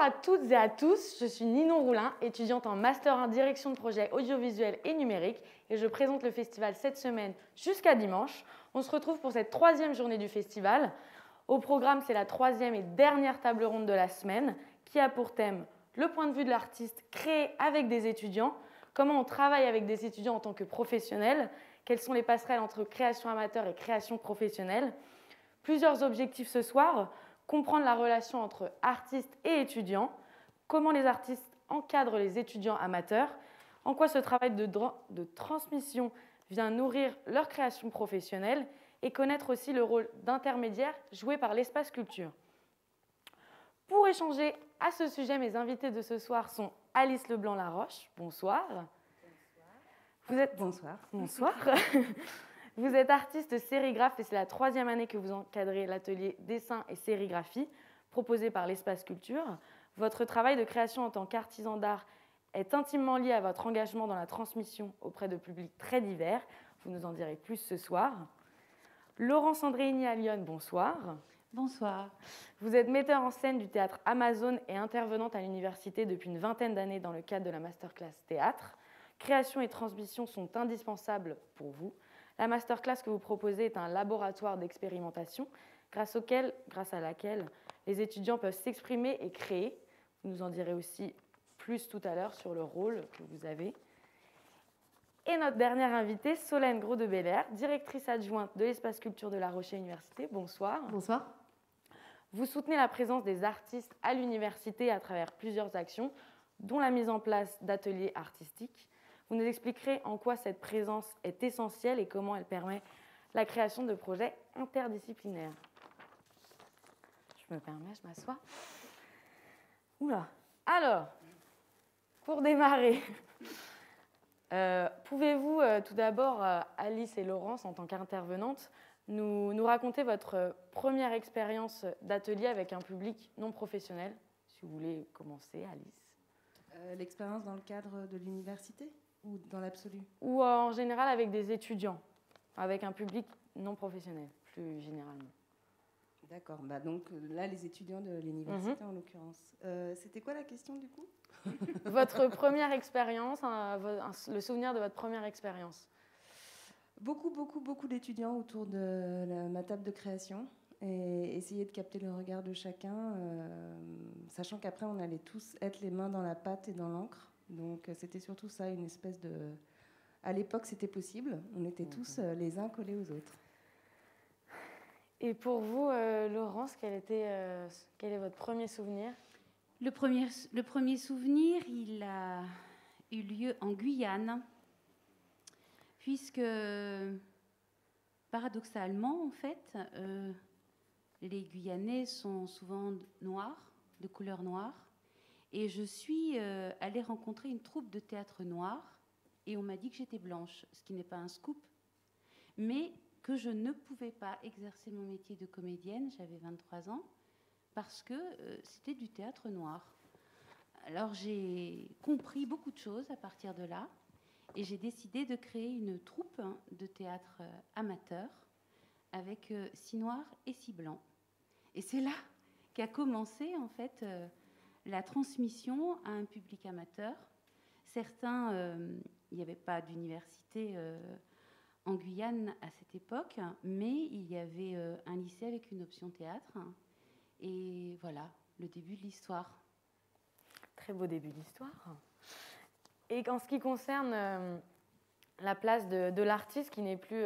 à toutes et à tous, je suis Ninon Roulin, étudiante en Master 1 Direction de projet audiovisuel et numérique et je présente le festival cette semaine jusqu'à dimanche. On se retrouve pour cette 3e journée du festival. Au programme, c'est la 3e et dernière table ronde de la semaine qui a pour thème le point de vue de l'artiste créé avec des étudiants, comment on travaille avec des étudiants en tant que professionnels, quelles sont les passerelles entre création amateur et création professionnelle. Plusieurs objectifs ce soir. Comprendre la relation entre artistes et étudiants, comment les artistes encadrent les étudiants amateurs, en quoi ce travail de transmission vient nourrir leur création professionnelle et connaître aussi le rôle d'intermédiaire joué par l'espace culture. Pour échanger à ce sujet, mes invités de ce soir sont Alice Leblanc-Laroche. Bonsoir. Bonsoir. Bonsoir. Vous êtes artiste sérigraphe et c'est la 3e année que vous encadrez l'atelier dessin et sérigraphie proposé par l'Espace Culture. Votre travail de création en tant qu'artisan d'art est intimement lié à votre engagement dans la transmission auprès de publics très divers. Vous nous en direz plus ce soir. Laurence Andréini à Lyon, bonsoir. Bonsoir. Vous êtes metteur en scène du théâtre Amazon et intervenante à l'université depuis une vingtaine d'années dans le cadre de la masterclass théâtre. Création et transmission sont indispensables pour vous. La masterclass que vous proposez est un laboratoire d'expérimentation grâce à laquelle les étudiants peuvent s'exprimer et créer. Vous nous en direz aussi plus tout à l'heure sur le rôle que vous avez. Et notre dernière invitée, Solène Gros de Belair, directrice adjointe de l'Espace Culture de La Rochelle Université. Bonsoir. Bonsoir. Vous soutenez la présence des artistes à l'université à travers plusieurs actions, dont la mise en place d'ateliers artistiques. Vous nous expliquerez en quoi cette présence est essentielle et comment elle permet la création de projets interdisciplinaires. Je me permets, je m'assois. Oula. Alors, pour démarrer, pouvez-vous tout d'abord, Alice et Laurence, en tant qu'intervenantes, nous raconter votre première expérience d'atelier avec un public non professionnel? Si vous voulez commencer, Alice. L'expérience dans le cadre de l'université ou dans l'absolu? Ou en général avec des étudiants, avec un public non professionnel, plus généralement. D'accord. Donc là, les étudiants de l'université en l'occurrence. C'était quoi la question du coup? Votre première expérience, le souvenir de votre première expérience. Beaucoup d'étudiants autour de ma table de création et essayer de capter le regard de chacun, sachant qu'après on allait tous être les mains dans la pâte et dans l'encre. Donc c'était surtout ça, une espèce de... À l'époque c'était possible, on était tous les uns collés aux autres. Et pour vous, Laurence, quel est votre premier souvenir? Le premier souvenir, il a eu lieu en Guyane, puisque paradoxalement, en fait, les Guyanais sont souvent noirs, de couleur noire, et je suis allée rencontrer une troupe de théâtre noir, et on m'a dit que j'étais blanche, ce qui n'est pas un scoop, mais que je ne pouvais pas exercer mon métier de comédienne, j'avais 23 ans, parce que c'était du théâtre noir. Alors j'ai compris beaucoup de choses à partir de là, et j'ai décidé de créer une troupe de théâtre amateur avec 6 noirs et 6 blancs. Et c'est là qu'a commencé en fait la transmission à un public amateur. Certains, il n'y avait pas d'université en Guyane à cette époque, mais il y avait un lycée avec une option théâtre. Et voilà, le début de l'histoire. Très beau début d'histoire. Et en ce qui concerne la place de l'artiste, qui n'est plus,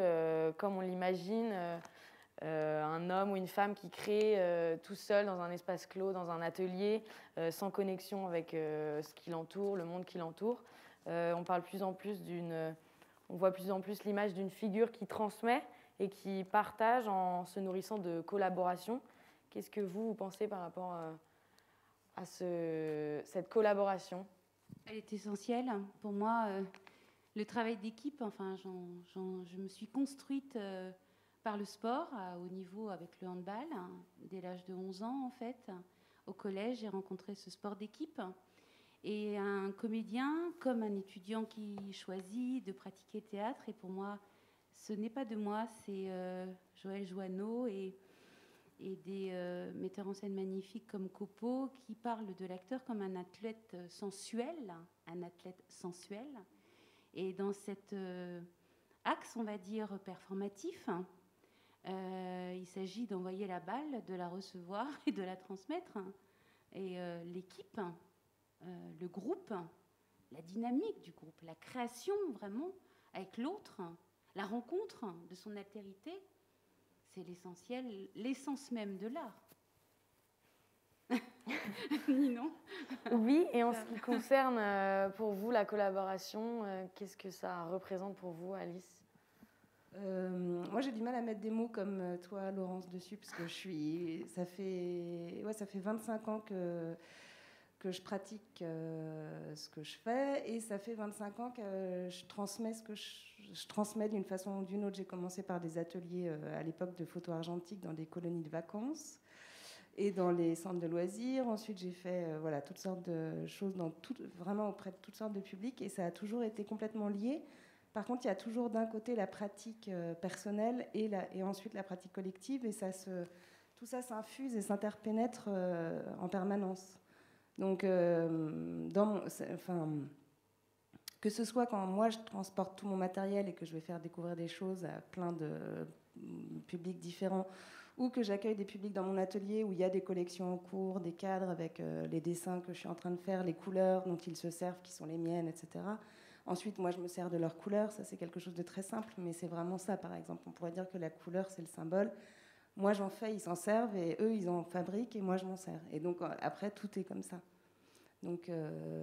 comme on l'imagine, un homme ou une femme qui crée tout seul dans un espace clos, dans un atelier, sans connexion avec ce qui l'entoure, le monde qui l'entoure. On voit plus en plus l'image d'une figure qui transmet et qui partage en se nourrissant de collaboration. Qu'est-ce que vous pensez par rapport à cette collaboration? Elle est essentielle. Pour moi, le travail d'équipe, je me suis construite par le sport à haut niveau avec le handball. Dès l'âge de 11 ans, en fait. Au collège, j'ai rencontré ce sport d'équipe. Et un comédien, comme un étudiant qui choisit de pratiquer le théâtre, et pour moi, ce n'est pas de moi, c'est Joël Joanneau. Et et des metteurs en scène magnifiques comme Copo qui parlent de l'acteur comme un athlète sensuel, Et dans cet axe, on va dire, performatif, il s'agit d'envoyer la balle, de la recevoir et de la transmettre. Et l'équipe, le groupe, la dynamique du groupe, la création vraiment avec l'autre, la rencontre de son altérité, c'est l'essentiel, l'essence même de l'art. Non. Oui, et en ce qui concerne pour vous la collaboration, qu'est-ce que ça représente pour vous, Alice? Moi, j'ai du mal à mettre des mots comme toi, Laurence, dessus, parce que ça fait 25 ans que je pratique ce que je fais, et ça fait 25 ans que je transmets je transmets d'une façon ou d'une autre. J'ai commencé par des ateliers à l'époque de photo argentique dans des colonies de vacances et dans les centres de loisirs. Ensuite, j'ai fait toutes sortes de choses vraiment auprès de toutes sortes de publics, et ça a toujours été complètement lié. Par contre, il y a toujours d'un côté la pratique personnelle et ensuite la pratique collective, et tout ça s'infuse et s'interpénètre en permanence. Donc, que ce soit quand moi je transporte tout mon matériel et que je vais faire découvrir des choses à plein de publics différents, ou que j'accueille des publics dans mon atelier où il y a des collections en cours, des cadres avec les dessins que je suis en train de faire, les couleurs dont ils se servent, qui sont les miennes, etc. Ensuite, moi, je me sers de leurs couleurs. Ça, c'est quelque chose de très simple, mais c'est vraiment ça, par exemple. On pourrait dire que la couleur, c'est le symbole. Moi, j'en fais, ils s'en servent, et eux, ils en fabriquent, et moi, je m'en sers. Et donc, après, tout est comme ça. Donc,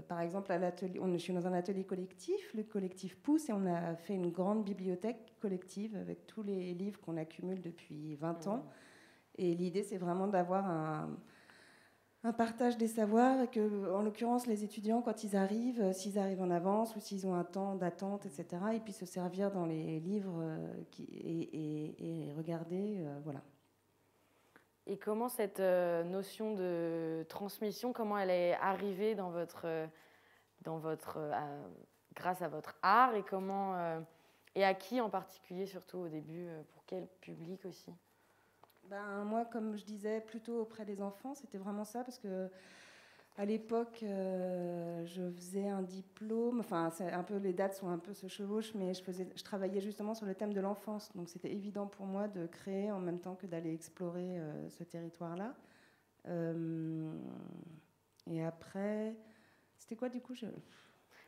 par exemple, à l'atelier, je suis dans un atelier collectif, le collectif Pousse, et on a fait une grande bibliothèque collective avec tous les livres qu'on accumule depuis 20 ans. Et l'idée, c'est vraiment d'avoir un partage des savoirs, et que, en l'occurrence, les étudiants, quand ils arrivent, s'ils arrivent en avance ou s'ils ont un temps d'attente, etc., ils puissent se servir dans les livres et regarder, voilà. Et comment cette notion de transmission, comment elle est arrivée grâce à votre art, et à qui en particulier, surtout au début, pour quel public aussi? Moi, comme je disais, plutôt auprès des enfants, c'était vraiment ça, parce que à l'époque, je faisais un diplôme, les dates se chevauchent, mais je travaillais justement sur le thème de l'enfance, donc c'était évident pour moi de créer en même temps que d'aller explorer ce territoire-là. Et après, c'était quoi du coup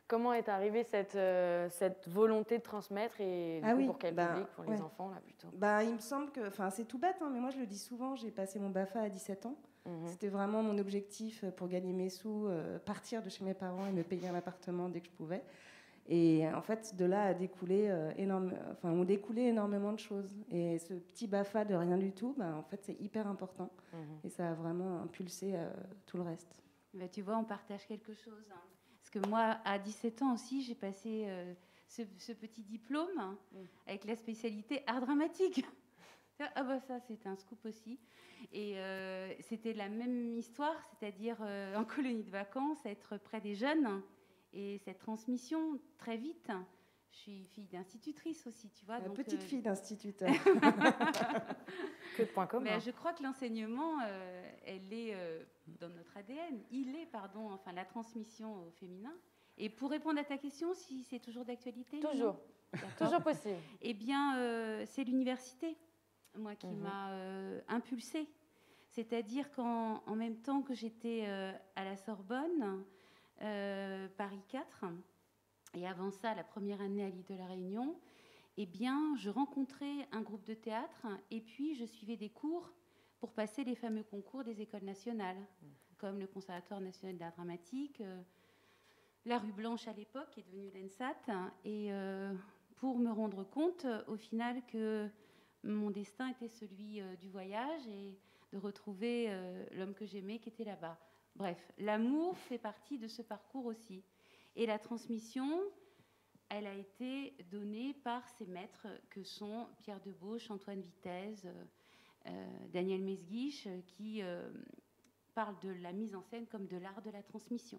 Comment est arrivée cette volonté de transmettre, et pour quel public? Pour les enfants, là, plutôt? Il me semble que, c'est tout bête, hein, mais moi je le dis souvent, j'ai passé mon BAFA à 17 ans. C'était vraiment mon objectif pour gagner mes sous, partir de chez mes parents et me payer un appartement dès que je pouvais. Et en fait, de là ont découlé énormément de choses. Et ce petit BAFA de rien du tout, en fait, c'est hyper important. Et ça a vraiment impulsé tout le reste. Tu vois, on partage quelque chose, hein. Parce que moi, à 17 ans aussi, j'ai passé ce petit diplôme avec la spécialité art dramatique. Ça, c'est un scoop aussi. Et c'était la même histoire, c'est-à-dire en colonie de vacances, être près des jeunes, et cette transmission très vite. Je suis fille d'institutrice aussi, tu vois. Petite fille d'instituteur. Que de points communs. Mais je crois que l'enseignement, elle est dans notre ADN. La transmission au féminin. Et pour répondre à ta question, si c'est toujours d'actualité? Toujours. Toujours possible. Eh bien, c'est l'université, moi, qui m'a impulsée. C'est-à-dire qu'en même temps que j'étais à la Sorbonne, Paris 4, et avant ça, la première année à l'île de la Réunion, eh bien, je rencontrais un groupe de théâtre, et puis je suivais des cours pour passer les fameux concours des écoles nationales, comme le Conservatoire national d'art dramatique, la Rue Blanche à l'époque, qui est devenue l'ENSAT, et pour me rendre compte, au final, que mon destin était celui du voyage et de retrouver l'homme que j'aimais qui était là-bas. Bref, l'amour fait partie de ce parcours aussi. Et la transmission, elle a été donnée par ces maîtres que sont Pierre Debauche, Antoine Vitesse, Daniel Mesguich, qui parlent de la mise en scène comme de l'art de la transmission.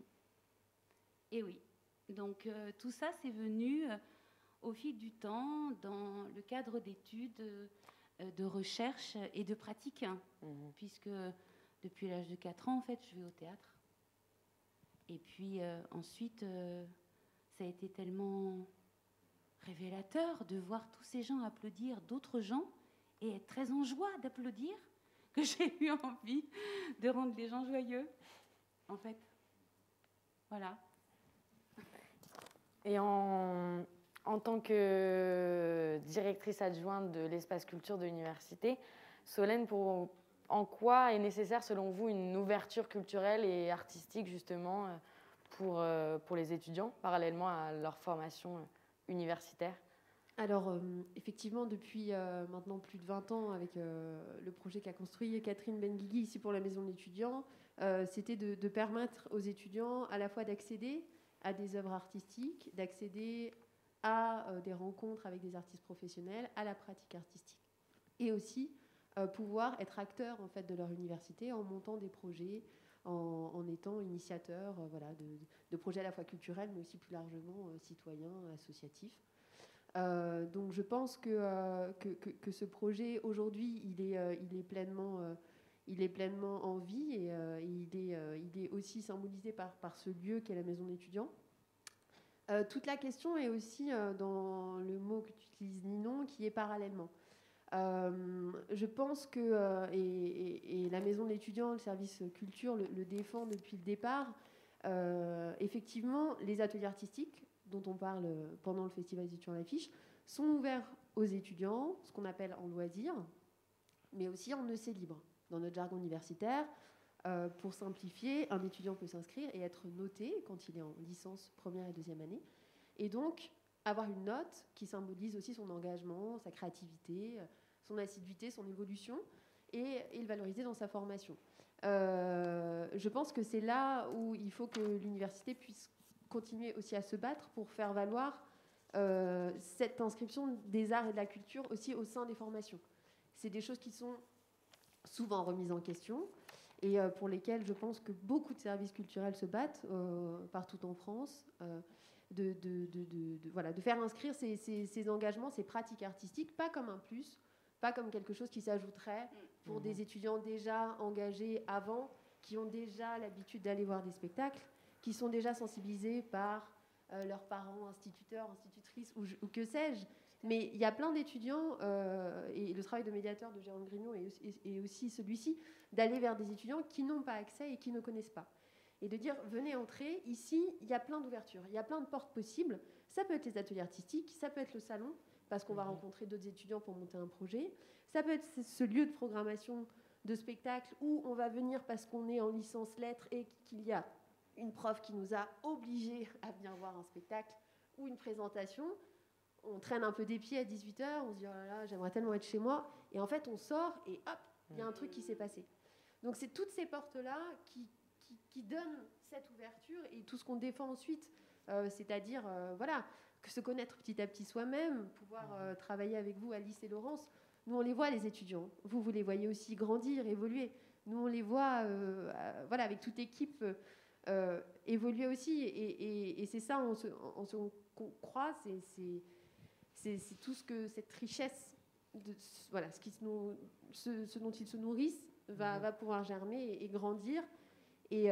Et oui, donc tout ça, c'est venu au fil du temps, dans le cadre d'études de recherche et de pratique, puisque depuis l'âge de 4 ans, en fait, je vais au théâtre. Et puis ensuite, ça a été tellement révélateur de voir tous ces gens applaudir d'autres gens et être très en joie d'applaudir que j'ai eu envie de rendre les gens joyeux, en fait. Voilà. Et en tant que directrice adjointe de l'espace culture de l'université, Solène, en quoi est nécessaire selon vous une ouverture culturelle et artistique justement pour les étudiants, parallèlement à leur formation universitaire? Alors, effectivement, depuis maintenant plus de 20 ans, avec le projet qu'a construit Catherine Benguigui ici pour la Maison de l'étudiant, c'était de permettre aux étudiants à la fois d'accéder à des œuvres artistiques, d'accéder à des rencontres avec des artistes professionnels, à la pratique artistique. Et aussi pouvoir être acteurs en fait, de leur université en montant des projets, en étant initiateurs voilà, de projets à la fois culturels, mais aussi plus largement citoyens, associatifs. Donc je pense que ce projet aujourd'hui il est pleinement en vie et il est aussi symbolisé par ce lieu qu'est la Maison d'étudiants. Toute la question est aussi dans le mot que tu utilises, Ninon, qui est parallèlement. Je pense que et la Maison de l'étudiant, le service culture le défend depuis le départ. Effectivement, les ateliers artistiques dont on parle pendant le festival des étudiants à l'affiche, sont ouverts aux étudiants, ce qu'on appelle en loisir, mais aussi en EC libre. Dans notre jargon universitaire, pour simplifier, un étudiant peut s'inscrire et être noté quand il est en licence première et deuxième année, et donc avoir une note qui symbolise aussi son engagement, sa créativité, son assiduité, son évolution, et le valoriser dans sa formation. Je pense que c'est là où il faut que l'université puisse continuer aussi à se battre pour faire valoir cette inscription des arts et de la culture aussi au sein des formations. C'est des choses qui sont souvent remises en question et pour lesquelles je pense que beaucoup de services culturels se battent partout en France, voilà, de faire inscrire ces engagements, ces pratiques artistiques, pas comme un plus, pas comme quelque chose qui s'ajouterait pour des étudiants déjà engagés avant, qui ont déjà l'habitude d'aller voir des spectacles, qui sont déjà sensibilisés par leurs parents, instituteurs, institutrices ou que sais-je. Mais il y a plein d'étudiants, et le travail de médiateur de Jérôme Grignot est aussi celui-ci, d'aller vers des étudiants qui n'ont pas accès et qui ne connaissent pas. Et de dire, venez entrer, ici, il y a plein d'ouvertures, il y a plein de portes possibles. Ça peut être les ateliers artistiques, ça peut être le salon, parce qu'on va rencontrer d'autres étudiants pour monter un projet. Ça peut être ce lieu de programmation de spectacle où on va venir parce qu'on est en licence lettres et qu'il y a une prof qui nous a obligés à venir voir un spectacle ou une présentation. On traîne un peu des pieds à 18h, on se dit oh là là, j'aimerais tellement être chez moi. Et en fait, on sort et hop, il y a un truc qui s'est passé. Donc c'est toutes ces portes-là qui donnent cette ouverture et tout ce qu'on défend ensuite, c'est-à-dire voilà, que se connaître petit à petit soi-même, pouvoir travailler avec vous, Alice et Laurence. Nous, on les voit, les étudiants. Vous les voyez aussi grandir, évoluer. Nous, on les voit voilà, avec toute équipe évoluer aussi. Et c'est ça, qu'on croit, c'est tout ce que cette richesse, voilà, ce dont ils se nourrissent, va pouvoir germer et grandir. Et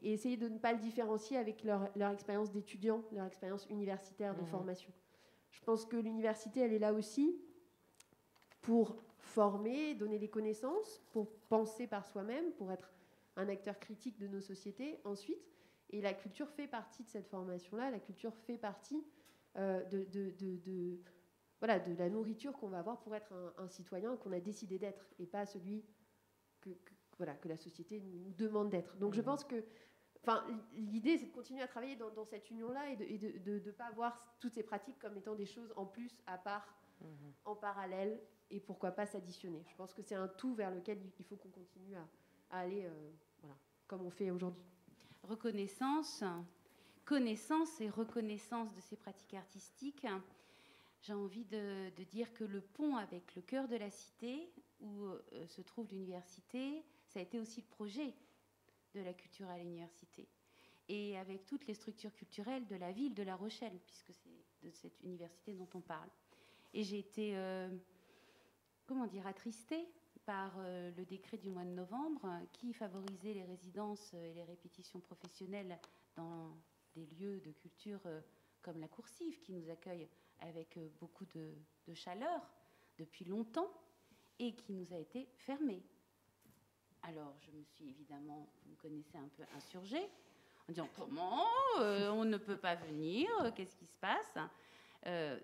essayer de ne pas le différencier avec leur expérience d'étudiant, leur expérience universitaire de formation. Je pense que l'université, elle est là aussi pour former, donner des connaissances, pour penser par soi-même, pour être un acteur critique de nos sociétés ensuite. Et la culture fait partie de cette formation-là, la culture fait partie voilà, de la nourriture qu'on va avoir pour être un citoyen qu'on a décidé d'être, et pas celui voilà, que la société nous demande d'être. Donc je pense que l'idée, c'est de continuer à travailler dans cette union-là et de ne pas voir toutes ces pratiques comme étant des choses en plus, à part, en parallèle, et pourquoi pas s'additionner. Je pense que c'est un tout vers lequel il faut qu'on continue à aller voilà, comme on fait aujourd'hui. Reconnaissance, connaissance et reconnaissance de ces pratiques artistiques. J'ai envie de dire que le pont avec le cœur de la cité, où se trouve l'université, ça a été aussi le projet de la culture à l'université. Et avec toutes les structures culturelles de la ville de La Rochelle, puisque c'est de cette université dont on parle. Et j'ai été comment dire, attristé par le décret du mois de novembre qui favorisait les résidences et les répétitions professionnelles dans des lieux de culture comme la Coursive, qui nous accueille avec beaucoup de chaleur depuis longtemps et qui nous a été fermée. Alors, je me suis évidemment, vous me connaissez, un peu insurgée, en disant comment on ne peut pas venir, qu'est-ce qui se passe?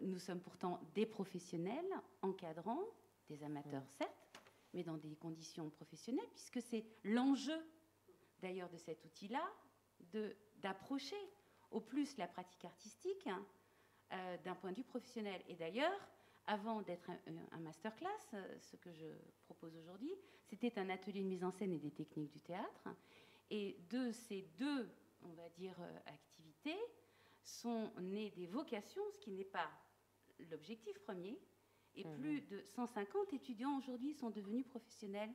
Nous sommes pourtant des professionnels encadrants, des amateurs certes, mais dans des conditions professionnelles, puisque c'est l'enjeu d'ailleurs de cet outil-là, d'approcher au plus la pratique artistique d'un point de vue professionnel. Et d'ailleurs, avant d'être un masterclass, ce que je propose aujourd'hui, c'était un atelier de mise en scène et des techniques du théâtre. Et de ces deux, on va dire, activités, sont nées des vocations, ce qui n'est pas l'objectif premier. Et plus de 150 étudiants aujourd'hui sont devenus professionnels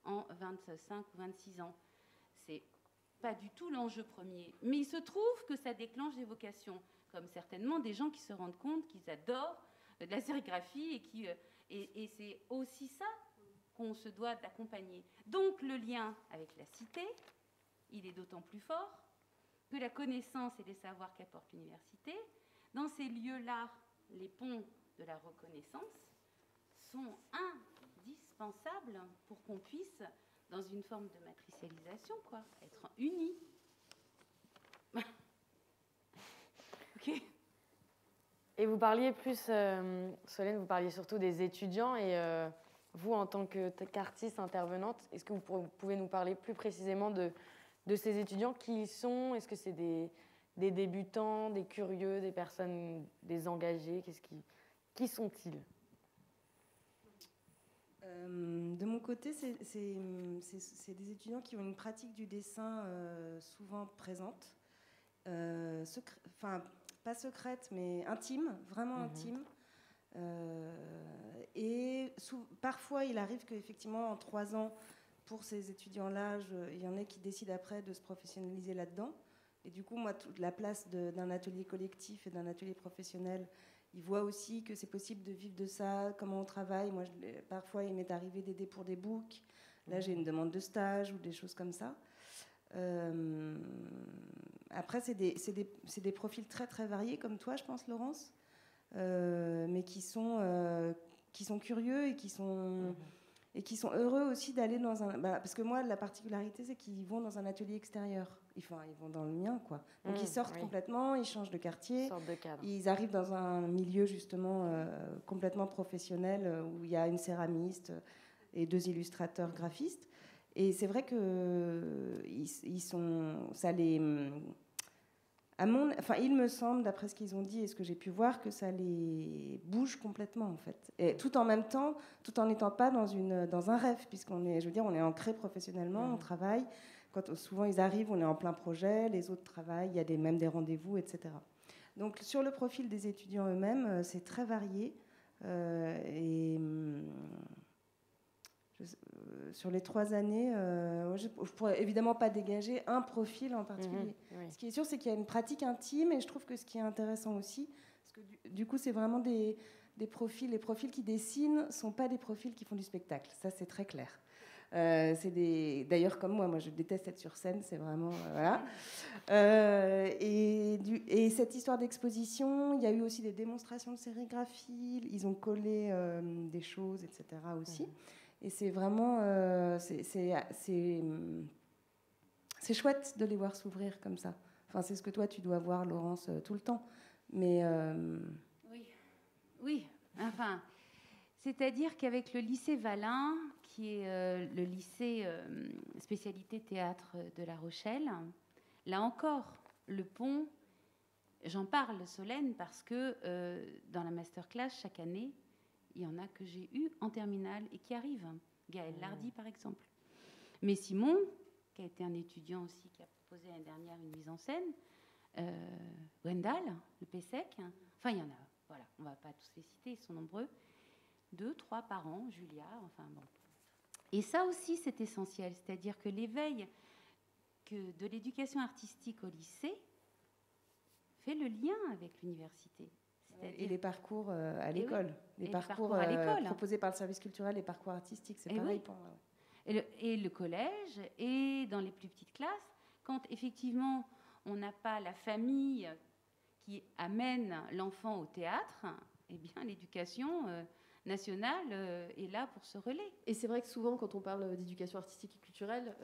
en 25 ou 26 ans. C'est pas du tout l'enjeu premier. Mais il se trouve que ça déclenche des vocations, comme certainement des gens qui se rendent compte qu'ils adorent de la sérigraphie et c'est aussi ça qu'on se doit d'accompagner. Donc le lien avec la cité, il est d'autant plus fort que la connaissance et les savoirs qu'apporte l'université, dans ces lieux-là, les ponts de la reconnaissance, sont indispensables pour qu'on puisse, dans une forme de matricialisation, être unis. Ok. Et vous parliez plus, Solène, vous parliez surtout des étudiants et vous, en tant qu'artiste intervenante, est-ce que vous pouvez nous parler plus précisément de ces étudiants? Qui ils sont? Est-ce que c'est des débutants, des curieux, des personnes, des engagés? Qui sont-ils? De mon côté, c'est des étudiants qui ont une pratique du dessin souvent présente, pas secrète, mais intime, vraiment intime. Et parfois, il arrive qu'effectivement, en 3 ans, pour ces étudiants-là, il y en a qui décident après de se professionnaliser là-dedans. Et du coup, moi, toute la place d'un atelier collectif et d'un atelier professionnel, ils voient aussi que c'est possible de vivre de ça, comment on travaille. Moi, parfois, il m'est arrivé d'aider pour des books. Là, j'ai une demande de stage ou des choses comme ça. Après, c'est des profils très, très variés, comme toi, je pense, Laurence, mais qui sont curieux et qui sont heureux aussi d'aller dans un... parce que moi, la particularité, c'est qu'ils vont dans un atelier extérieur. Enfin, ils vont dans le mien, quoi. Donc, ils sortent complètement, ils changent de quartier. Ils arrivent dans un milieu, justement, complètement professionnel, où il y a une céramiste et 2 illustrateurs graphistes. Et c'est vrai que il me semble, d'après ce qu'ils ont dit et ce que j'ai pu voir, que ça les bouge complètement, en fait. Et tout en même temps, tout en n'étant pas dans un rêve, puisqu'on est, je veux dire, on est ancré professionnellement, on travaille. Souvent ils arrivent, on est en plein projet, les autres travaillent, il y a même des rendez-vous, etc. Donc sur le profil des étudiants eux-mêmes, c'est très varié. Sur les 3 années, je ne pourrais évidemment pas dégager un profil en particulier. Ce qui est sûr, c'est qu'il y a une pratique intime, et je trouve que ce qui est intéressant aussi, parce que du coup, c'est vraiment des profils. Les profils qui dessinent ne sont pas des profils qui font du spectacle. Ça, c'est très clair. D'ailleurs, comme moi, je déteste être sur scène, c'est vraiment... voilà. Et cette histoire d'exposition, il y a eu aussi des démonstrations de sérigraphie, ils ont collé des choses, etc. aussi. Et c'est vraiment... c'est chouette de les voir s'ouvrir comme ça. Enfin, c'est ce que toi, tu dois voir, Laurence, tout le temps. Mais... Oui. Enfin, c'est-à-dire qu'avec le lycée Valin, qui est le lycée spécialité théâtre de La Rochelle, là encore, le pont... J'en parle, Solène, parce que dans la masterclass, chaque année, il y en a que j'ai eu en terminale et qui arrivent. Gaël Lardy, par exemple. Mais Simon, qui a été un étudiant aussi, qui a proposé l'année dernière une mise en scène, Wendell, le PSEC, enfin, il y en a, voilà, on ne va pas tous les citer, ils sont nombreux. 2, 3 par an, Julia, enfin bon. Et ça aussi, c'est essentiel, c'est-à-dire que l'éveil de l'éducation artistique au lycée fait le lien avec l'université. Et les parcours à l'école. Les parcours à l'école. Proposés par le service culturel, les parcours artistiques, c'est pareil pour moi. Et le collège, et dans les plus petites classes, quand effectivement on n'a pas la famille qui amène l'enfant au théâtre, eh bien l'éducation nationale est là pour ce relais. Et c'est vrai que souvent, quand on parle d'éducation artistique et culturelle,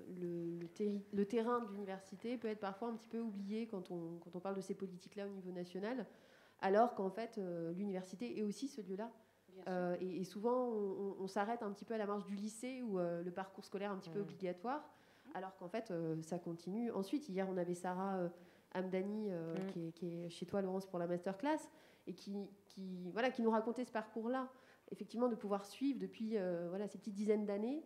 le terrain de l'université peut être parfois un petit peu oublié quand on parle de ces politiques-là au niveau national, alors qu'en fait, l'université est aussi ce lieu-là. Et souvent, on s'arrête un petit peu à la marge du lycée ou le parcours scolaire un petit peu obligatoire, alors qu'en fait, ça continue. Ensuite, hier, on avait Sarah Hamdani, qui est chez toi, Laurence, pour la masterclass, et qui nous racontait ce parcours-là, effectivement, de pouvoir suivre depuis ces petites dizaines d'années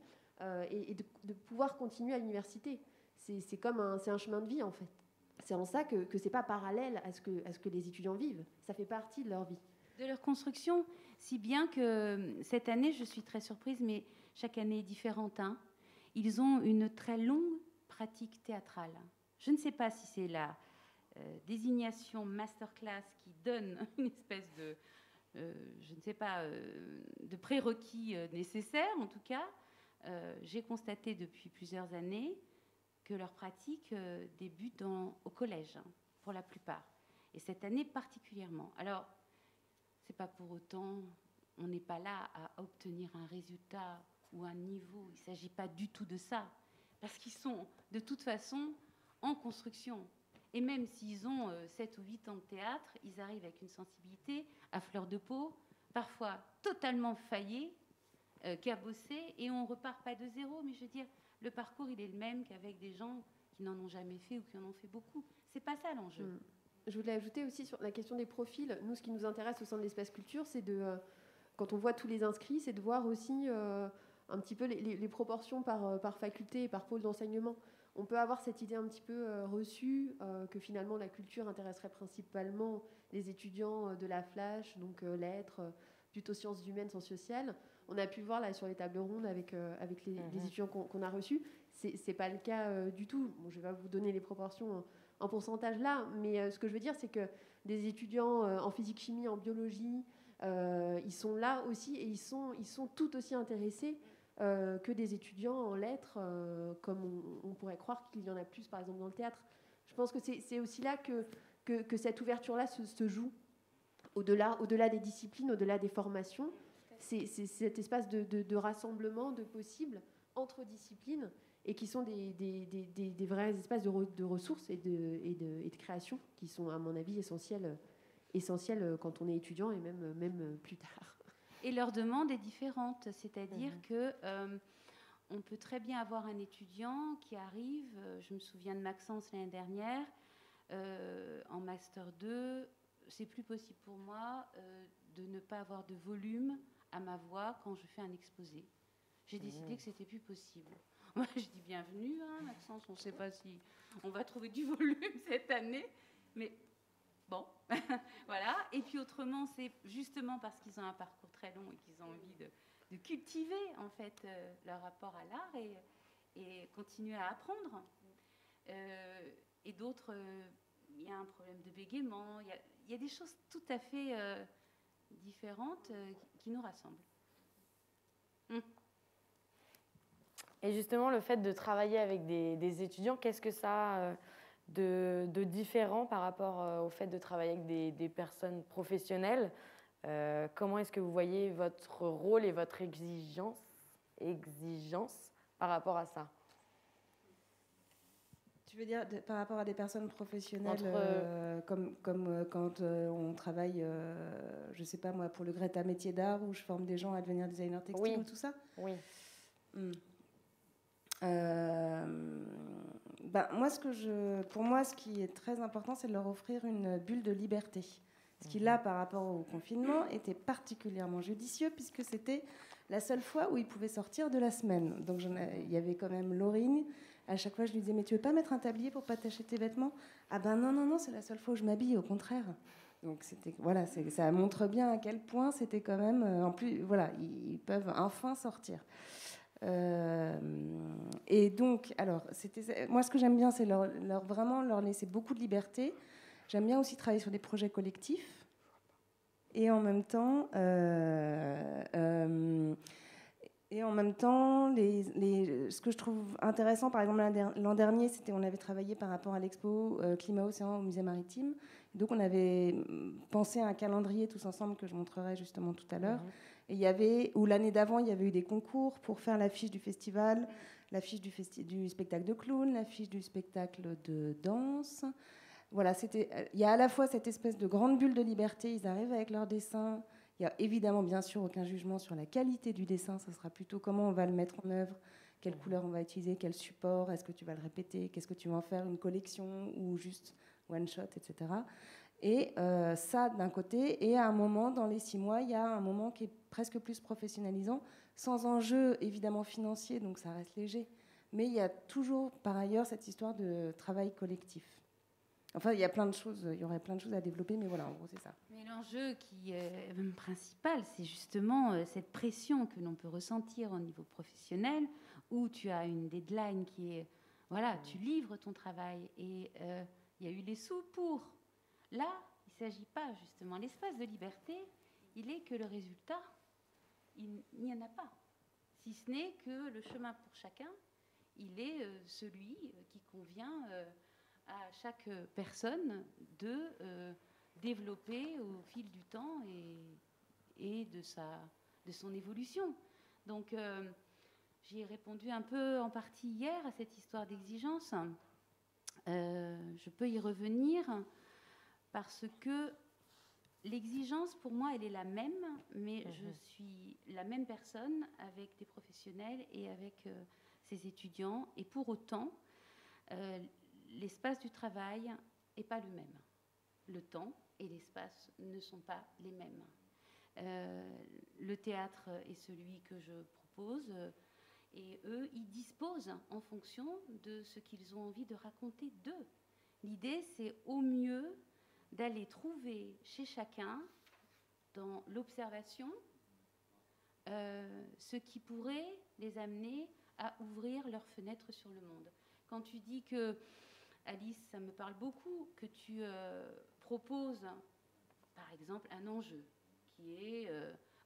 et de pouvoir continuer à l'université. C'est un chemin de vie, en fait. C'est en ça que c'est pas parallèle à ce que les étudiants vivent. Ça fait partie de leur vie. De leur construction, si bien que cette année, je suis très surprise, mais chaque année est différente. Ils ont une très longue pratique théâtrale. Je ne sais pas si c'est la désignation masterclass qui donne une espèce de, je ne sais pas, de prérequis nécessaires. En tout cas, j'ai constaté depuis plusieurs années que leur pratique débute au collège, pour la plupart. Et cette année particulièrement. Alors, c'est pas pour autant, on n'est pas là à obtenir un résultat ou un niveau. Il ne s'agit pas du tout de ça. Parce qu'ils sont, de toute façon, en construction. Et même s'ils ont 7 ou 8 ans de théâtre, ils arrivent avec une sensibilité à fleur de peau, parfois totalement faillée, cabossée, et on ne repart pas de zéro. Mais je veux dire, le parcours, il est le même qu'avec des gens qui n'en ont jamais fait ou qui en ont fait beaucoup. C'est pas ça l'enjeu. Je voulais ajouter aussi sur la question des profils. Nous, ce qui nous intéresse au sein de l'espace culture, c'est quand on voit tous les inscrits, c'est de voir aussi un petit peu les proportions par faculté et par pôle d'enseignement. On peut avoir cette idée un petit peu reçue que finalement la culture intéresserait principalement les étudiants de la Flash, donc lettres, plutôt sciences humaines, sciences sociales. On a pu le voir là sur les tables rondes avec les étudiants qu'on a reçus. C'est pas le cas du tout. Bon, je vais pas vous donner les proportions en pourcentage là, mais ce que je veux dire, c'est que des étudiants en physique-chimie, en biologie, ils sont là aussi et ils sont tout aussi intéressés que des étudiants en lettres, comme on pourrait croire qu'il y en a plus, par exemple, dans le théâtre. Je pense que c'est aussi là que cette ouverture-là se joue, au-delà des disciplines, au-delà des formations. C'est cet espace de rassemblement, de possibles, entre disciplines, et qui sont des vrais espaces de ressources et de création, qui sont, à mon avis, essentiels quand on est étudiant et même plus tard. Et leur demande est différente, c'est-à-dire que on peut très bien avoir un étudiant qui arrive, je me souviens de Maxence l'année dernière, en Master 2, c'est plus possible pour moi de ne pas avoir de volume à ma voix quand je fais un exposé. J'ai décidé que c'était plus possible. Moi, je dis bienvenue, Maxence, on ne sait pas si on va trouver du volume cette année, mais bon, voilà. Et puis autrement, c'est justement parce qu'ils ont un parcours très long et qu'ils ont envie de cultiver en fait leur rapport à l'art et continuer à apprendre. Et d'autres, il y a un problème de bégaiement, il y a des choses tout à fait différentes qui nous rassemblent. Et justement, le fait de travailler avec des étudiants, qu'est-ce que ça a de différent par rapport au fait de travailler avec des personnes professionnelles? Comment est-ce que vous voyez votre rôle et votre exigence par rapport à ça? Tu veux dire par rapport à des personnes professionnelles, comme quand on travaille, je ne sais pas moi, pour le Greta Métier d'Art, où je forme des gens à devenir designers textiles ou tout ça? Oui. Moi, pour moi, ce qui est très important, c'est de leur offrir une bulle de liberté. Ce qui, là, par rapport au confinement, était particulièrement judicieux, puisque c'était la seule fois où ils pouvaient sortir de la semaine. Donc, il y avait quand même Laurine. À chaque fois, je lui disais, mais tu veux pas mettre un tablier pour pas tacher tes vêtements? Ah ben non, c'est la seule fois où je m'habille, au contraire. Donc, ça montre bien à quel point c'était quand même... en plus, voilà, ils peuvent enfin sortir. Et donc, alors, moi, ce que j'aime bien, c'est vraiment leur laisser beaucoup de liberté. J'aime bien aussi travailler sur des projets collectifs. Et en même temps, ce que je trouve intéressant, par exemple l'an dernier, on avait travaillé par rapport à l'expo Climat-Océan au musée maritime. Donc on avait pensé à un calendrier tous ensemble que je montrerai justement tout à l'heure. Et ou l'année d'avant, il y avait eu des concours pour faire l'affiche du festival, l'affiche du spectacle de clown, l'affiche du spectacle de danse. Voilà, il y a à la fois cette espèce de grande bulle de liberté, ils arrivent avec leurs dessins. Il n'y a évidemment, bien sûr, aucun jugement sur la qualité du dessin, ça sera plutôt comment on va le mettre en œuvre, quelle couleur on va utiliser, quel support, est-ce que tu vas le répéter, qu'est-ce que tu vas en faire, une collection ou juste one shot, etc. Et ça, d'un côté, et à un moment, dans les 6 mois, il y a un moment qui est presque plus professionnalisant, sans enjeu évidemment financier, donc ça reste léger. Mais il y a toujours, par ailleurs, cette histoire de travail collectif. Enfin, il y aurait plein de choses à développer, mais voilà, en gros, c'est ça. Mais l'enjeu qui est principal, c'est justement cette pression que l'on peut ressentir au niveau professionnel, où tu as une deadline qui est, voilà, tu livres ton travail, et il y a eu les sous pour. Là, il ne s'agit pas, justement, l'espace de liberté, il est que le résultat, il n'y en a pas. Si ce n'est que le chemin pour chacun, il est celui qui convient à chaque personne de développer au fil du temps et de son évolution. Donc, j'y ai répondu un peu en partie hier à cette histoire d'exigence. Je peux y revenir parce que l'exigence, pour moi, elle est la même, mais je suis la même personne avec des professionnels et avec ces étudiants. Et pour autant, l'espace du travail n'est pas le même. Le temps et l'espace ne sont pas les mêmes. Le théâtre est celui que je propose et eux, ils disposent en fonction de ce qu'ils ont envie de raconter d'eux. L'idée, c'est au mieux d'aller trouver chez chacun, dans l'observation, ce qui pourrait les amener à ouvrir leurs fenêtres sur le monde. Quand tu dis que, Alice, ça me parle beaucoup, que tu proposes, par exemple, un enjeu, qui est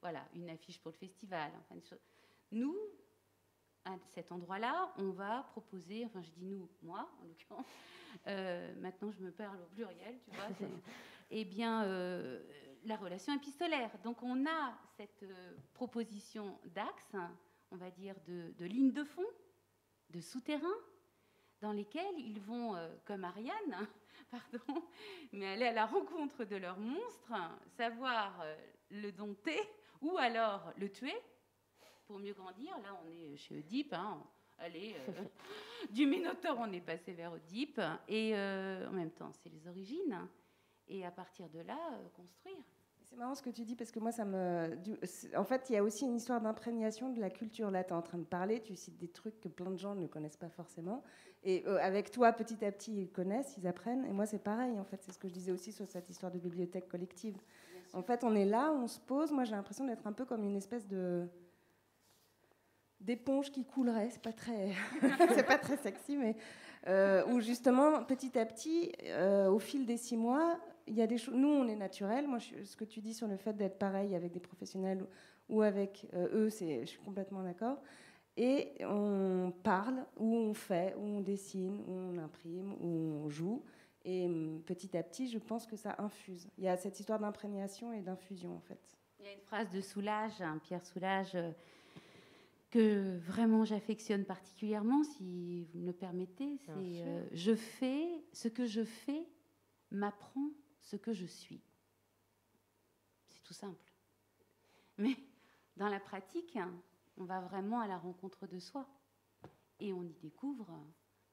voilà, une affiche pour le festival. Enfin, nous, à cet endroit-là, on va proposer, enfin je dis nous, moi en l'occurrence, maintenant je me parle au pluriel, tu vois, eh bien la relation épistolaire. Donc on a cette proposition d'axe, on va dire de ligne de fond, de souterrain, dans lesquels ils vont, comme Ariane, pardon, mais aller à la rencontre de leur monstre, savoir le dompter ou alors le tuer pour mieux grandir. Là, on est chez Oedipe. Hein. Allez, du Minotaure, on est passé vers Oedipe. Et en même temps, c'est les origines. Et à partir de là, construire. C'est marrant ce que tu dis, parce que moi, en fait, il y a aussi une histoire d'imprégnation de la culture. Là, tu es en train de parler, tu cites des trucs que plein de gens ne connaissent pas forcément. Et avec toi, petit à petit, ils connaissent, ils apprennent. Et moi, c'est pareil, en fait. C'est ce que je disais aussi sur cette histoire de bibliothèque collective. En fait, on est là, on se pose. Moi, j'ai l'impression d'être un peu comme une espèce d'éponge qui coulerait. C'est pas très, c'est pas très sexy, mais où justement, petit à petit, au fil des 6 mois, il y a des choses. Nous, on est naturel. Moi, ce que tu dis sur le fait d'être pareil avec des professionnels ou avec eux, je suis complètement d'accord. Et on parle, ou on fait, ou on dessine, ou on imprime, ou on joue. Et petit à petit, je pense que ça infuse. Il y a cette histoire d'imprégnation et d'infusion, en fait. Il y a une phrase de Soulages, hein, Pierre Soulages, que vraiment j'affectionne particulièrement, si vous me le permettez. C'est je fais ce que je fais, m'apprend ce que je suis. C'est tout simple. Mais dans la pratique, on va vraiment à la rencontre de soi. Et on y découvre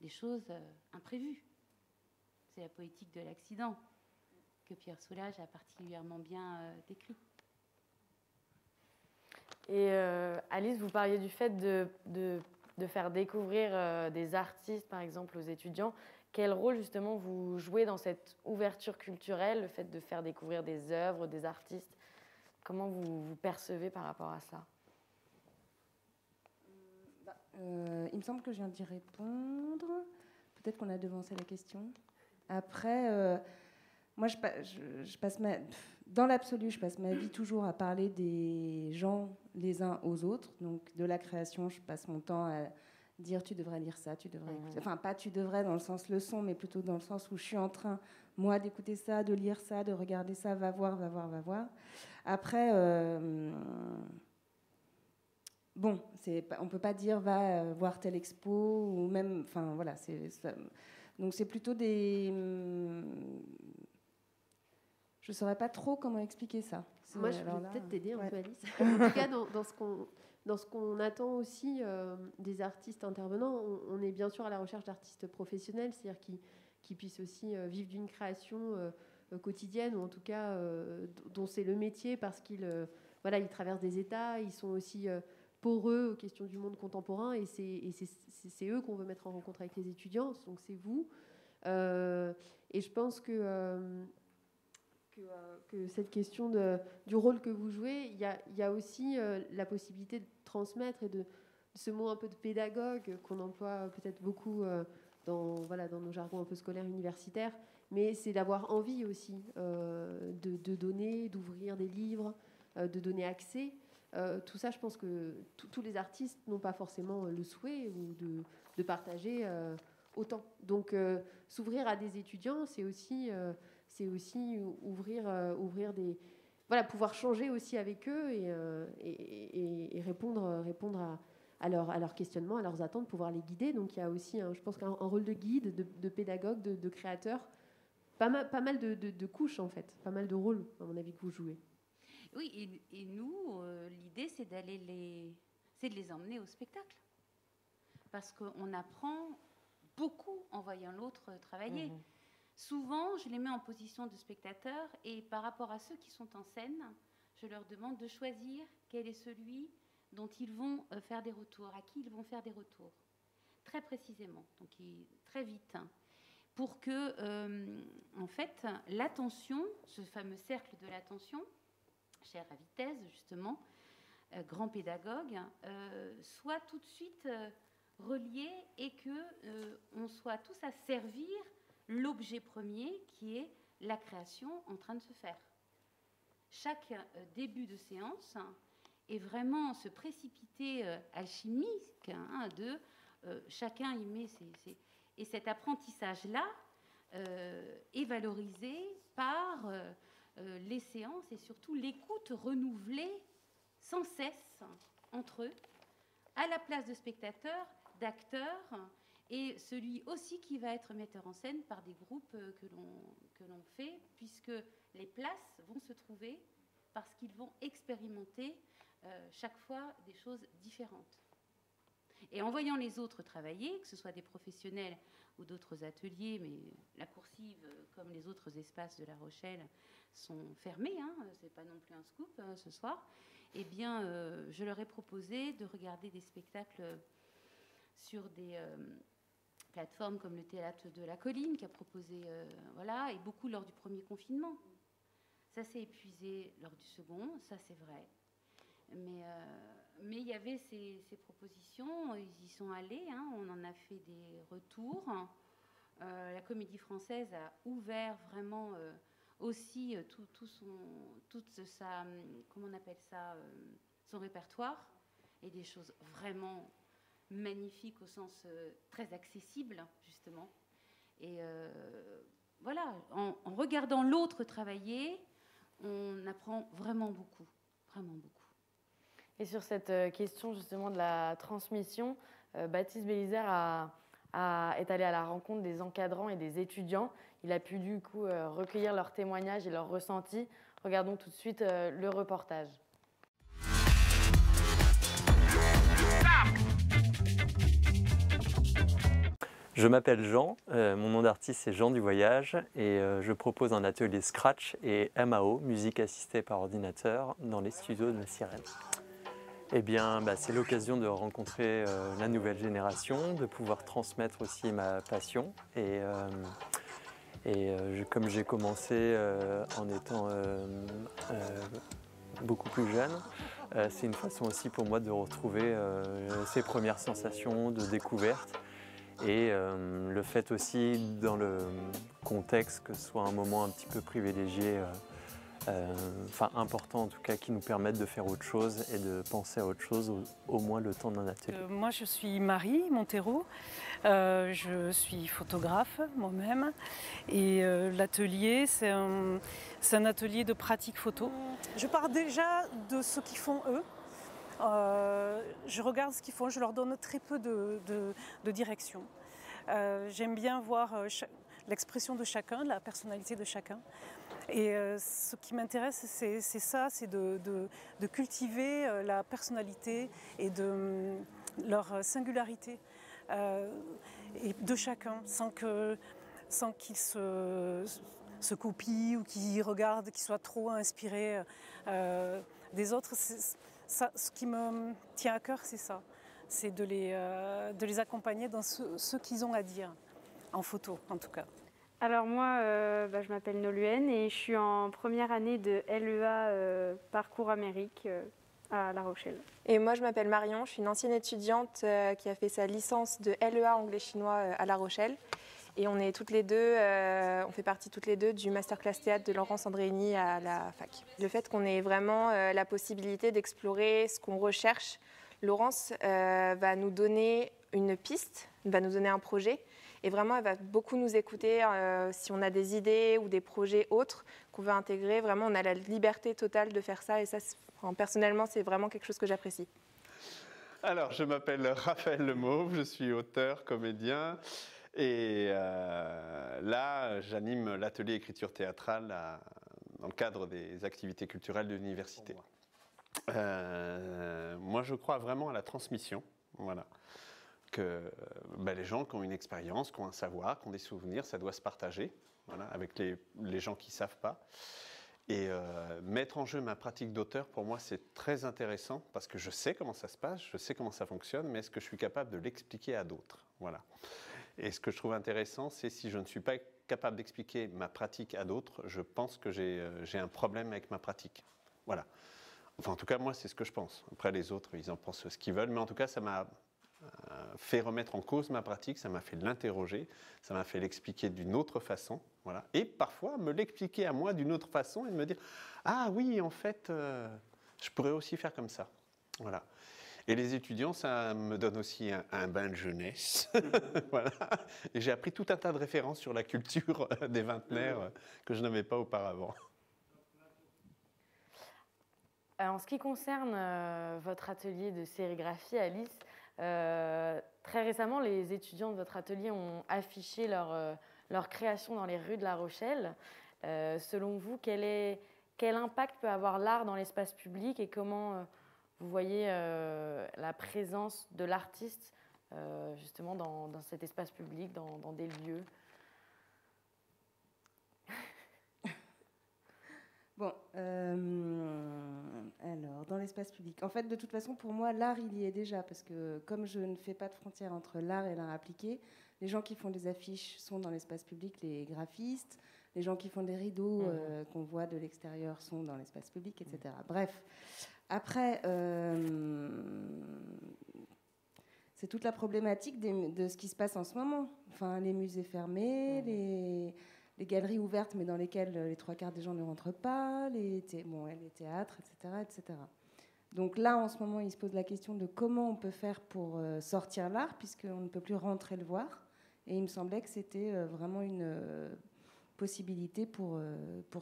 des choses imprévues. C'est la poétique de l'accident que Pierre Soulages a particulièrement bien décrit. Et Alice, vous parliez du fait de faire découvrir des artistes, par exemple, aux étudiants. Quel rôle, justement, vous jouez dans cette ouverture culturelle, le fait de faire découvrir des œuvres, des artistes? Comment vous percevez par rapport à ça? Il me semble que je viens d'y répondre. Peut-être qu'on a devancé la question. Après, moi, je passe Dans l'absolu, je passe ma vie toujours à parler des gens les uns aux autres. Donc, de la création, je passe mon temps à dire tu devrais lire ça, tu devrais écouter. Enfin, pas tu devrais dans le sens leçon, mais plutôt dans le sens où je suis en train, moi, d'écouter ça, de lire ça, de regarder ça, va voir, va voir, va voir. Après, bon, on ne peut pas dire va voir telle expo, ou même, enfin voilà, donc c'est plutôt des... Je ne saurais pas trop comment expliquer ça. Moi, je peux peut-être t'aider un peu, Alice. En tout cas, dans ce qu'on attend aussi des artistes intervenants, on est bien sûr à la recherche d'artistes professionnels, c'est-à-dire qui puissent aussi vivre d'une création quotidienne, ou en tout cas dont c'est le métier, parce qu'ils ils traversent des états, ils sont aussi poreux aux questions du monde contemporain, et c'est eux qu'on veut mettre en rencontre avec les étudiants, donc c'est vous. Et je pense que cette question du rôle que vous jouez, il y a aussi la possibilité de transmettre et de ce mot un peu de pédagogue qu'on emploie peut-être beaucoup dans nos jargons un peu scolaires universitaires, mais c'est d'avoir envie aussi de donner, d'ouvrir des livres, de donner accès. Tout ça, je pense que tous les artistes n'ont pas forcément le souhait ou de partager autant. Donc, s'ouvrir à des étudiants, c'est aussi ouvrir des... Voilà, pouvoir changer aussi avec eux et répondre à leurs questionnements, à leurs attentes, pouvoir les guider. Donc il y a aussi, je pense, un rôle de guide, de pédagogue, de créateur. Pas mal de couches, en fait. Pas mal de rôles, à mon avis, que vous jouez. Oui, et nous, l'idée, c'est de les emmener au spectacle. Parce qu'on apprend beaucoup en voyant l'autre travailler. Mmh. Souvent, je les mets en position de spectateur et par rapport à ceux qui sont en scène, je leur demande de choisir quel est celui dont ils vont faire des retours, à qui ils vont faire des retours, très précisément, donc très vite, pour que, en fait, l'attention, ce fameux cercle de l'attention, cher à Vitesse, justement, grand pédagogue, soit tout de suite relié et qu'on soit tous à servir l'objet premier qui est la création en train de se faire. Chaque début de séance est vraiment ce précipité alchimique de chacun y met ses... Et cet apprentissage-là est valorisé par les séances et surtout l'écoute renouvelée sans cesse entre eux, à la place de spectateurs, d'acteurs, et celui aussi qui va être metteur en scène par des groupes que l'on fait, puisque les places vont se trouver parce qu'ils vont expérimenter chaque fois des choses différentes. Et en voyant les autres travailler, que ce soit des professionnels ou d'autres ateliers, mais la coursive, comme les autres espaces de La Rochelle, sont fermés, c'est pas non plus un scoop ce soir, eh bien, je leur ai proposé de regarder des spectacles sur des... plateformes comme le Théâtre de la Colline qui a proposé, et beaucoup lors du premier confinement. Ça s'est épuisé lors du second, ça c'est vrai. Mais il y avait ces propositions, ils y sont allés, on en a fait des retours. La Comédie Française a ouvert vraiment aussi toute sa, comment on appelle ça, son répertoire, et des choses vraiment magnifique au sens très accessible, justement. Et en regardant l'autre travailler, on apprend vraiment beaucoup, vraiment beaucoup. Et sur cette question, justement, de la transmission, Baptiste Bélizaire est allé à la rencontre des encadrants et des étudiants. Il a pu, du coup, recueillir leurs témoignages et leurs ressentis. Regardons tout de suite le reportage. Je m'appelle Jean, mon nom d'artiste c'est Jean du Voyage et je propose un atelier Scratch et MAO, musique assistée par ordinateur, dans les studios de la Sirène. Eh bien, c'est l'occasion de rencontrer la nouvelle génération, de pouvoir transmettre aussi ma passion et comme j'ai commencé en étant beaucoup plus jeune, c'est une façon aussi pour moi de retrouver ces premières sensations de découverte. Et le fait aussi, dans le contexte, que ce soit un moment un petit peu privilégié importants en tout cas, qui nous permettent de faire autre chose et de penser à autre chose au moins le temps d'un atelier. Moi je suis Marie Montero, je suis photographe moi-même et l'atelier c'est un atelier de pratique photo. Je pars déjà de ce qu'ils font eux. Je regarde ce qu'ils font, je leur donne très peu de direction. J'aime bien voir l'expression de chacun, la personnalité de chacun. Et ce qui m'intéresse, c'est ça, c'est de cultiver la personnalité et leur singularité et de chacun, sans qu'ils se copient ou qu'ils regardent, qu'ils soient trop inspirés des autres. Ce qui me tient à cœur, c'est ça. C'est de les accompagner dans ce qu'ils ont à dire, en photo en tout cas. Alors moi, je m'appelle Noluen et je suis en première année de LEA Parcours Amérique à La Rochelle. Et moi, je m'appelle Marion, je suis une ancienne étudiante qui a fait sa licence de LEA anglais-chinois à La Rochelle. Et on est toutes les deux, on fait partie toutes les deux du masterclass théâtre de Laurence Andréini à la fac. Le fait qu'on ait vraiment la possibilité d'explorer ce qu'on recherche, Laurence va nous donner une piste, va nous donner un projet. Et vraiment, elle va beaucoup nous écouter si on a des idées ou des projets autres qu'on veut intégrer. Vraiment, on a la liberté totale de faire ça. Et ça, personnellement, c'est vraiment quelque chose que j'apprécie. Alors, je m'appelle Raphaël Lemauve, je suis auteur, comédien. Et là, j'anime l'atelier écriture théâtrale dans le cadre des activités culturelles de l'université. Moi, je crois vraiment à la transmission. Voilà. Que les gens qui ont une expérience, qui ont un savoir, qui ont des souvenirs, ça doit se partager avec les gens qui ne savent pas. Et mettre en jeu ma pratique d'auteur, pour moi, c'est très intéressant parce que je sais comment ça se passe, je sais comment ça fonctionne, mais est-ce que je suis capable de l'expliquer à d'autres? Voilà. Et ce que je trouve intéressant, c'est si je ne suis pas capable d'expliquer ma pratique à d'autres, je pense que j'ai un problème avec ma pratique. Voilà. Enfin, en tout cas, moi, c'est ce que je pense. Après, les autres, ils en pensent ce qu'ils veulent, mais en tout cas, ça m'a fait remettre en cause ma pratique, ça m'a fait l'interroger, ça m'a fait l'expliquer d'une autre façon, voilà. Et parfois me l'expliquer à moi d'une autre façon et de me dire « Ah oui, en fait, je pourrais aussi faire comme ça. » Voilà. Et les étudiants, ça me donne aussi un bain de jeunesse. Voilà. Et j'ai appris tout un tas de références sur la culture des vingtenaires que je n'avais pas auparavant. En ce qui concerne votre atelier de sérigraphie, Alice, très récemment, les étudiants de votre atelier ont affiché leur création dans les rues de La Rochelle. Selon vous, quel impact peut avoir l'art dans l'espace public et comment vous voyez la présence de l'artiste justement dans cet espace public, dans des lieux? Bon, alors, dans l'espace public. En fait, de toute façon, pour moi, l'art, il y est déjà, parce que comme je ne fais pas de frontière entre l'art et l'art appliqué, les gens qui font des affiches sont dans l'espace public, les graphistes, les gens qui font des rideaux qu'on voit de l'extérieur sont dans l'espace public, etc. Bref, après, c'est toute la problématique de ce qui se passe en ce moment. Enfin, les musées fermés, les galeries ouvertes, mais dans lesquelles les trois quarts des gens ne rentrent pas, les théâtres, etc. Donc là, en ce moment, il se pose la question de comment on peut faire pour sortir l'art, puisqu'on ne peut plus rentrer le voir. Et il me semblait que c'était vraiment une possibilité pour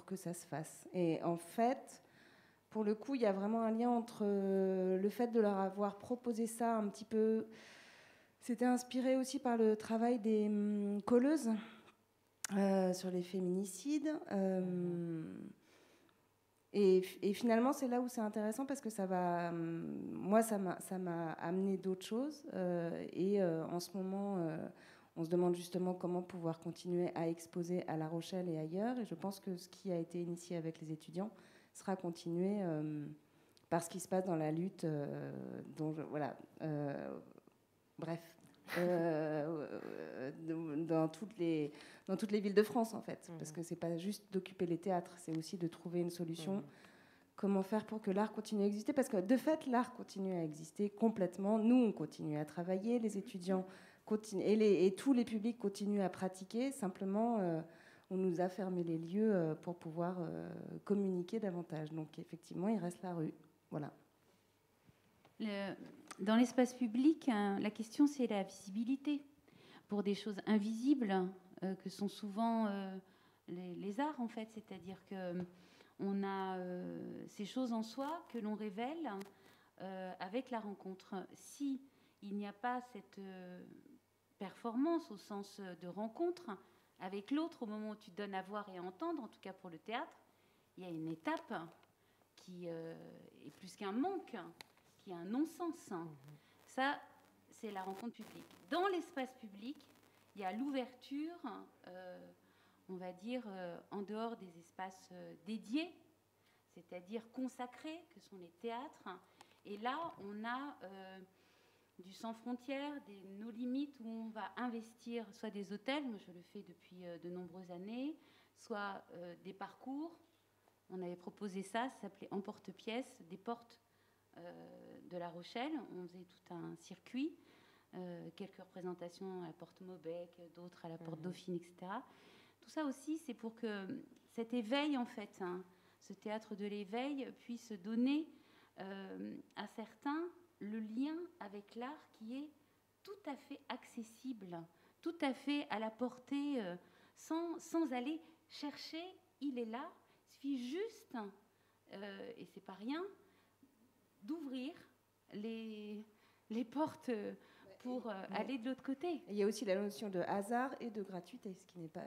que ça se fasse. Et en fait, pour le coup, il y a vraiment un lien entre le fait de leur avoir proposé ça un petit peu... C'était inspiré aussi par le travail des colleuses, sur les féminicides. Et finalement, c'est là où c'est intéressant parce que ça va... moi, ça m'a amené d'autres choses. En ce moment, on se demande justement comment pouvoir continuer à exposer à La Rochelle et ailleurs. Et je pense que ce qui a été initié avec les étudiants sera continué par ce qui se passe dans la lutte. Bref. Dans toutes les villes de France en fait, parce que c'est pas juste d'occuper les théâtres, c'est aussi de trouver une solution. Comment faire pour que l'art continue à exister, parce que de fait l'art continue à exister complètement. Nous on continue à travailler, les étudiants continuent et tous les publics continuent à pratiquer. Simplement on nous a fermé les lieux pour pouvoir communiquer davantage. Donc effectivement, il reste la rue. Voilà. Dans l'espace public, la question, c'est la visibilité pour des choses invisibles que sont souvent les arts, en fait. C'est-à-dire qu'on a ces choses en soi que l'on révèle avec la rencontre. Si il n'y a pas cette performance au sens de rencontre avec l'autre au moment où tu te donnes à voir et à entendre, en tout cas pour le théâtre, il y a une étape qui est plus qu'un manque, qui est un non-sens. Ça, c'est la rencontre publique. Dans l'espace public, il y a l'ouverture, on va dire, en dehors des espaces dédiés, c'est-à-dire consacrés, que sont les théâtres. Et là, on a du sans frontières, nos limites, où on va investir soit des hôtels, moi je le fais depuis de nombreuses années, soit des parcours. On avait proposé ça s'appelait Emporte-pièces, des portes de La Rochelle. On faisait tout un circuit, quelques représentations à la porte Maubec, d'autres à la porte Dauphine, etc. Tout ça aussi, c'est pour que cet éveil, en fait, ce théâtre de l'éveil, puisse donner à certains le lien avec l'art qui est tout à fait accessible, tout à fait à la portée, sans aller chercher, il est là. Il suffit juste, et c'est pas rien, d'ouvrir les portes pour aller de l'autre côté. Il y a aussi la notion de hasard et de gratuité, ce qui n'est pas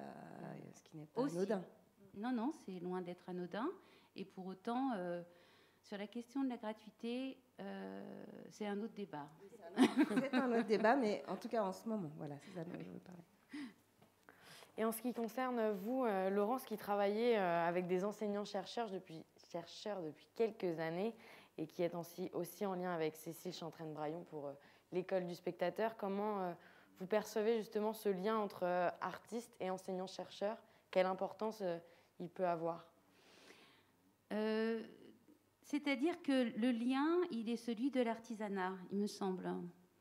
anodin. Non, c'est loin d'être anodin. Et pour autant, sur la question de la gratuité, c'est un autre débat. C'est un autre débat, mais en tout cas en ce moment, voilà, c'est ça dont je veux parler. Et en ce qui concerne vous, Laurence, qui travaillez avec des enseignants-chercheurs depuis quelques années et qui êtes aussi en lien avec Cécile Chantraine-Braillon pour l'école du spectateur, comment vous percevez justement ce lien entre artistes et enseignants-chercheurs? Quelle importance il peut avoir? C'est-à-dire que le lien, il est celui de l'artisanat, il me semble.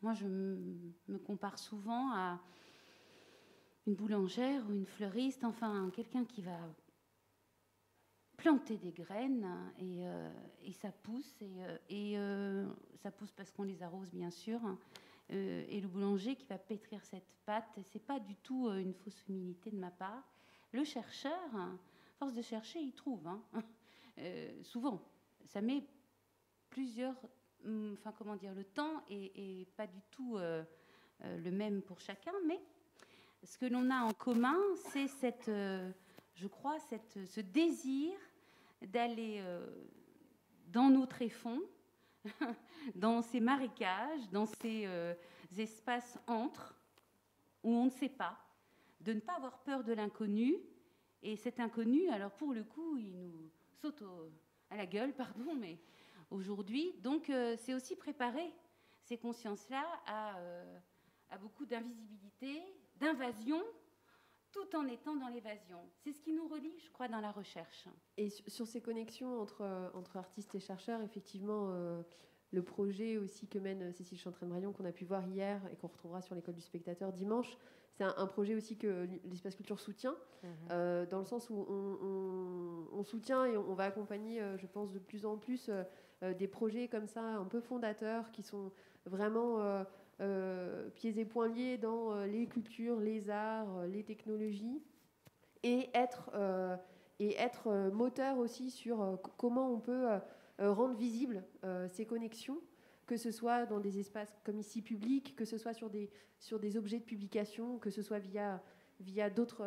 Moi, je me compare souvent à une boulangère ou une fleuriste, enfin, quelqu'un qui va planter des graines et ça pousse. Et ça pousse parce qu'on les arrose, bien sûr. Et le boulanger qui va pétrir cette pâte, c'est pas du tout une fausse humilité de ma part. Le chercheur, à force de chercher, il trouve. Souvent, ça met plusieurs... le temps est pas du tout le même pour chacun, mais ce que l'on a en commun, c'est ce désir d'aller dans nos tréfonds, dans ces marécages, dans ces espaces antres où on ne sait pas, de ne pas avoir peur de l'inconnu. Et cet inconnu, alors pour le coup, il nous saute à la gueule, pardon, mais aujourd'hui, donc c'est aussi préparer ces consciences-là à beaucoup d'invisibilité, d'invasion, tout en étant dans l'évasion. C'est ce qui nous relie, je crois, dans la recherche. Et sur ces connexions entre artistes et chercheurs, effectivement, le projet aussi que mène Cécile Chantraine-Braillon, qu'on a pu voir hier et qu'on retrouvera sur l'école du spectateur dimanche, c'est un projet aussi que l'Espace Culture soutient, dans le sens où on soutient et on va accompagner, je pense, de plus en plus des projets comme ça, un peu fondateurs, qui sont vraiment pieds et poings liés dans les cultures, les arts, les technologies, et être moteur aussi sur comment on peut rendre visibles ces connexions, que ce soit dans des espaces comme ici publics, que ce soit sur des objets de publication, que ce soit via d'autres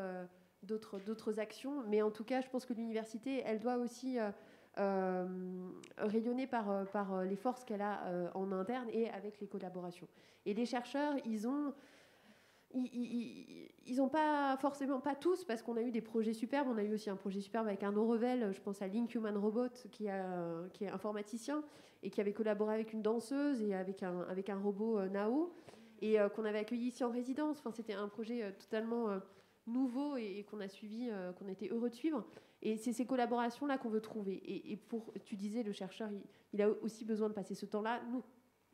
actions. Mais en tout cas, je pense que l'université, elle doit aussi rayonner par les forces qu'elle a en interne et avec les collaborations. Et les chercheurs, ils ont pas forcément, pas tous, parce qu'on a eu des projets superbes. On a eu aussi un projet superbe avec Arnaud Revel, je pense à Link Human Robot, qui est informaticien et qui avait collaboré avec une danseuse et avec un robot Nao, et qu'on avait accueilli ici en résidence. Enfin, c'était un projet totalement nouveau et qu'on a suivi, qu'on était heureux de suivre. Et c'est ces collaborations-là qu'on veut trouver. Et tu disais, le chercheur, il a aussi besoin de passer ce temps-là.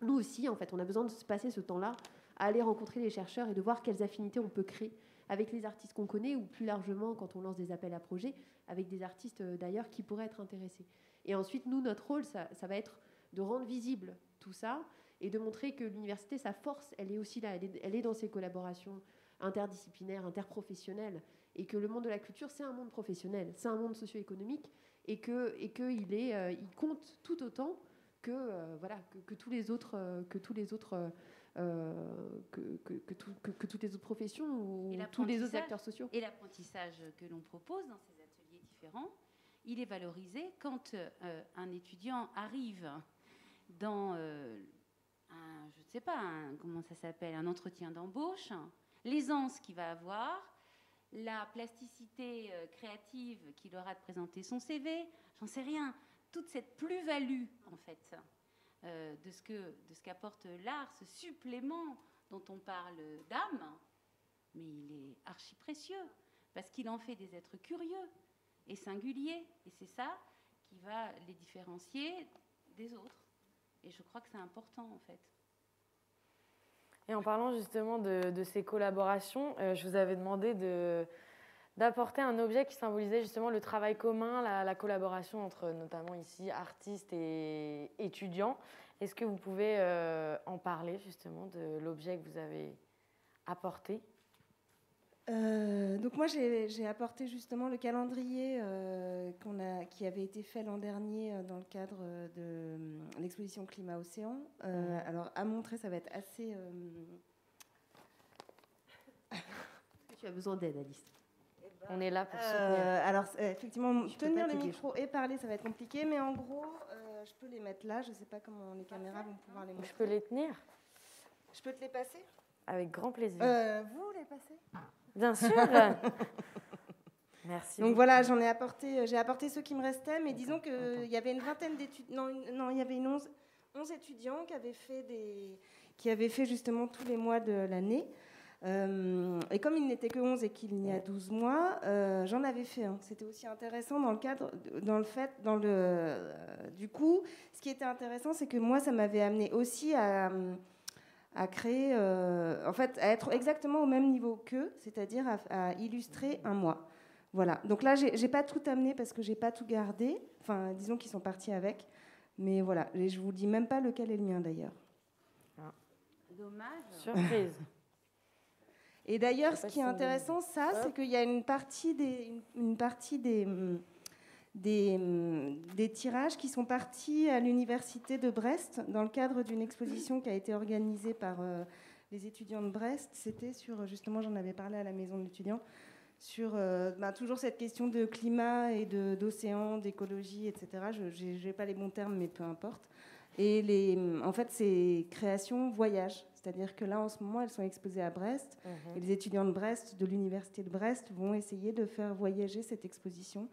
Nous aussi, en fait, on a besoin de passer ce temps-là à aller rencontrer les chercheurs et de voir quelles affinités on peut créer avec les artistes qu'on connaît ou plus largement quand on lance des appels à projets avec des artistes d'ailleurs qui pourraient être intéressés. Et ensuite, nous, notre rôle, ça va être de rendre visible tout ça et de montrer que l'université, sa force, elle est aussi là, elle est dans ses collaborations interdisciplinaires, interprofessionnelles, et que le monde de la culture, c'est un monde professionnel, c'est un monde socio-économique, et qu'il compte tout autant que tous les autres toutes les autres professions ou tous les autres acteurs sociaux. Et l'apprentissage que l'on propose dans ces ateliers différents, il est valorisé quand un étudiant arrive dans je ne sais pas, comment ça s'appelle, un entretien d'embauche, l'aisance qu'il va avoir, la plasticité créative qu'il aura de présenter son CV, j'en sais rien, toute cette plus-value en fait de ce qu'apporte l'art, ce supplément dont on parle d'âme, mais il est archi précieux parce qu'il en fait des êtres curieux et singuliers, et c'est ça qui va les différencier des autres. Et je crois que c'est important en fait. Et en parlant justement de ces collaborations, je vous avais demandé d'apporter un objet qui symbolisait justement le travail commun, la collaboration entre notamment ici artistes et étudiants. Est-ce que vous pouvez en parler justement de l'objet que vous avez apporté ? Donc moi j'ai apporté justement le calendrier qui avait été fait l'an dernier dans le cadre de l'exposition Climat-Océan. Alors à montrer, ça va être assez... Tu as besoin d'aide, Alice. On est là pour soutenir. Alors effectivement, tenir le micro et parler, ça va être compliqué, mais en gros, je peux les mettre là. Je ne sais pas comment les caméras vont pouvoir les montrer. Je peux les tenir ? Je peux te les passer ? Avec grand plaisir. Vous les passez ? Bien sûr. Merci. Donc voilà, j'ai apporté ceux qui me restaient, mais disons qu'il y avait une vingtaine d'étudiants, non, il y avait 11 étudiants qui avaient fait justement tous les mois de l'année. Et comme il n'était que 11 et qu'il y a 12 mois, j'en avais fait un. C'était aussi intéressant du coup, ce qui était intéressant, c'est que moi, ça m'avait amené aussi à créer, à être exactement au même niveau qu'eux, c'est-à-dire à illustrer un mois. Voilà. Donc là, j'ai pas tout amené parce que j'ai pas tout gardé. Enfin, disons qu'ils sont partis avec. Mais voilà, et je vous dis même pas lequel est le mien d'ailleurs. Ah. Dommage. Surprise. Et d'ailleurs, ce qui est intéressant, c'est qu'il y a une partie des tirages qui sont partis à l'université de Brest dans le cadre d'une exposition qui a été organisée par les étudiants de Brest. C'était sur, justement, j'en avais parlé à la maison de l'étudiant, sur toujours cette question de climat et d'océan, d'écologie, etc. Je n'ai pas les bons termes, mais peu importe. Et en fait, ces créations voyagent. C'est-à-dire que là, en ce moment, elles sont exposées à Brest. Et les étudiants de Brest, de l'université de Brest, vont essayer de faire voyager cette exposition.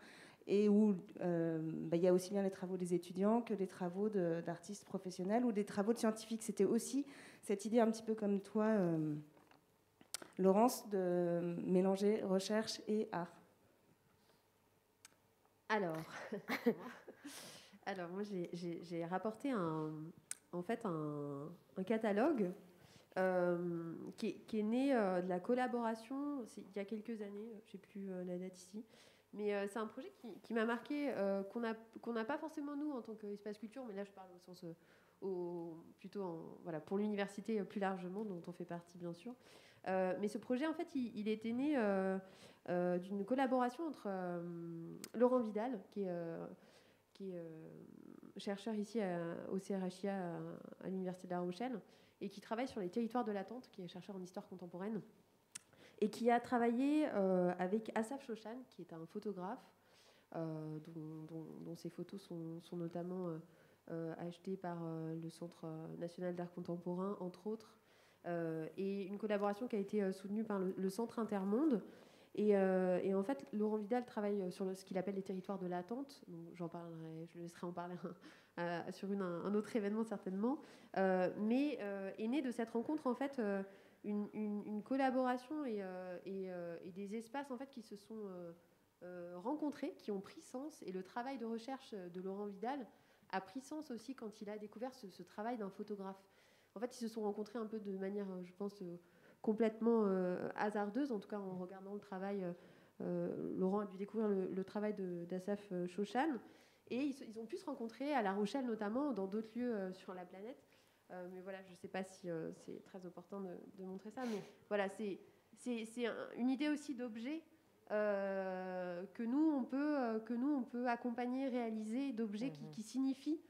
Et où il y a aussi bien les travaux des étudiants que les travaux d'artistes professionnels ou des travaux de scientifiques. C'était aussi cette idée un petit peu comme toi, Laurence, de mélanger recherche et art. Alors moi j'ai rapporté un catalogue qui est né de la collaboration il y a quelques années, je ne sais plus la date ici, mais c'est un projet qui m'a marqué, qu'on n'a pas forcément nous en tant qu'espace culture, mais là je parle au sens pour l'université plus largement, dont on fait partie bien sûr. Mais ce projet en fait il était né d'une collaboration entre Laurent Vidal qui est chercheur ici au CRHIA à l'Université de La Rochelle et qui travaille sur les territoires de l'attente, qui est chercheur en histoire contemporaine, et qui a travaillé avec Asaf Shoshan, qui est un photographe, dont ses photos sont notamment achetées par le Centre national d'art contemporain, entre autres, et une collaboration qui a été soutenue par le Centre Intermonde. Et en fait, Laurent Vidal travaille sur ce qu'il appelle les territoires de l'attente. Je le laisserai en parler sur un autre événement certainement. Mais est né de cette rencontre en fait une collaboration et des espaces en fait qui se sont rencontrés, qui ont pris sens. Et le travail de recherche de Laurent Vidal a pris sens aussi quand il a découvert ce travail d'un photographe. En fait, ils se sont rencontrés un peu de manière, je pense, complètement hasardeuse, en tout cas en regardant le travail. Laurent a dû découvrir le travail d'Assaf Shoshan. Et ils ont pu se rencontrer à La Rochelle, notamment, dans d'autres lieux sur la planète. Mais voilà, je ne sais pas si c'est très opportun de montrer ça. Mais voilà, c'est une idée aussi d'objet que nous, on peut accompagner, réaliser, d'objets qui signifient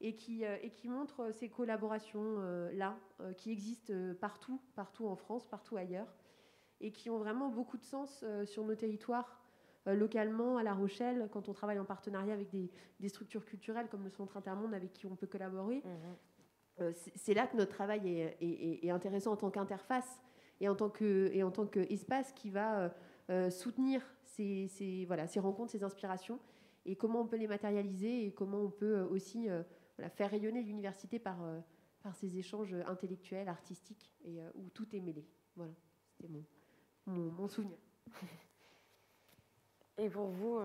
et qui montrent ces collaborations-là, qui existent partout en France, partout ailleurs, et qui ont vraiment beaucoup de sens sur nos territoires. Localement, à La Rochelle, quand on travaille en partenariat avec des structures culturelles comme le Centre Intermonde avec qui on peut collaborer, c'est là que notre travail est intéressant en tant qu'interface et en tant qu'espace qui va soutenir ces rencontres, ces inspirations, et comment on peut les matérialiser et comment on peut aussi faire rayonner l'université par ces échanges intellectuels, artistiques, et où tout est mêlé. Voilà, c'était mon souvenir. Et pour vous,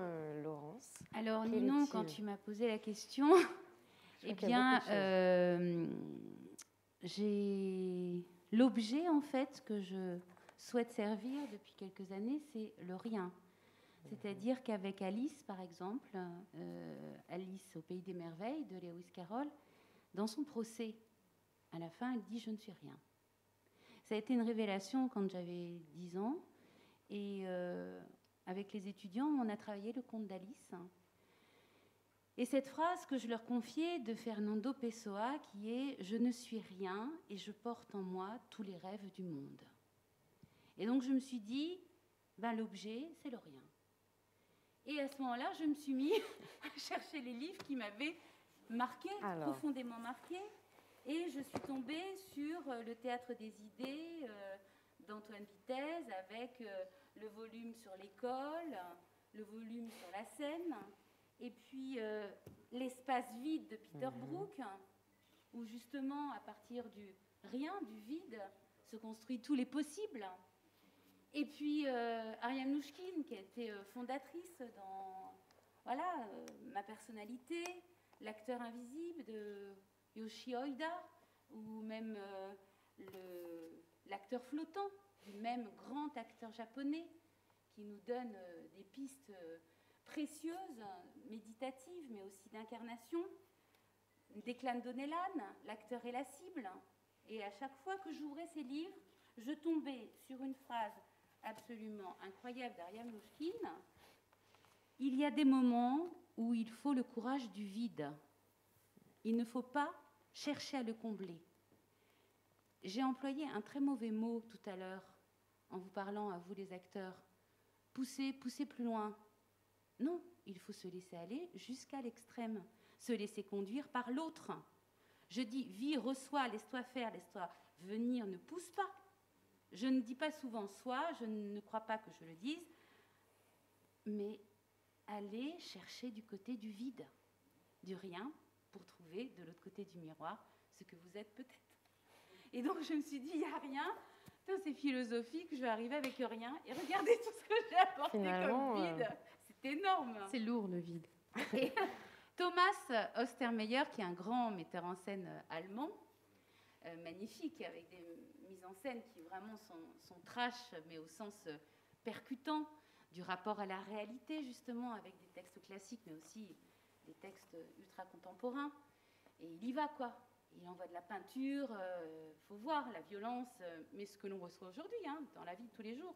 Laurence? Alors, Ninon, quand tu m'as posé la question, eh bien, j'ai l'objet, en fait, que je souhaite servir depuis quelques années, c'est le rien. C'est-à-dire qu'avec Alice, par exemple, Alice au Pays des Merveilles, de Lewis Carroll, dans son procès, à la fin, elle dit « Je ne suis rien ». Ça a été une révélation quand j'avais 10 ans, et... avec les étudiants, on a travaillé le conte d'Alice. Et cette phrase que je leur confiais de Fernando Pessoa, qui est « Je ne suis rien et je porte en moi tous les rêves du monde ». Et donc je me suis dit, l'objet, c'est le rien. Et à ce moment-là, je me suis mis à chercher les livres qui m'avaient marqué, profondément marqué. Et je suis tombée sur le théâtre des idées d'Antoine Vitesse, avec... le volume sur l'école, le volume sur la scène, et puis l'espace vide de Peter Brook, où justement, à partir du rien, du vide, se construit tous les possibles. Et puis Ariane Mnouchkine, qui a été fondatrice dans Ma personnalité, L'acteur invisible de Yoshi Oida, ou même L'acteur flottant, du même grand acteur japonais qui nous donne des pistes précieuses, méditatives, mais aussi d'incarnation. Declan Donnellan, L'acteur et la cible. Et à chaque fois que j'ouvrais ces livres, je tombais sur une phrase absolument incroyable d'Ariane Mnouchkine. Il y a des moments où il faut le courage du vide. Il ne faut pas chercher à le combler. J'ai employé un très mauvais mot tout à l'heure en vous parlant à vous les acteurs. Pousser plus loin. Non, il faut se laisser aller jusqu'à l'extrême, se laisser conduire par l'autre. Je dis, vis, reçois, laisse-toi faire, laisse-toi venir, ne pousse pas. Je ne dis pas souvent soit, je ne crois pas que je le dise, mais allez chercher du côté du vide, du rien, pour trouver de l'autre côté du miroir ce que vous êtes peut-être. Et donc je me suis dit, il n'y a rien, c'est philosophique, je vais arriver avec rien, et regardez tout ce que j'ai apporté comme vide. C'est énorme. C'est lourd, le vide. Et Thomas Ostermeyer, qui est un grand metteur en scène allemand, magnifique, avec des mises en scène qui vraiment sont trash, mais au sens percutant du rapport à la réalité, justement, avec des textes classiques, mais aussi des textes ultra contemporains. Et il y va, quoi. Il envoie de la peinture, faut voir la violence, mais ce que l'on reçoit aujourd'hui, dans la vie de tous les jours.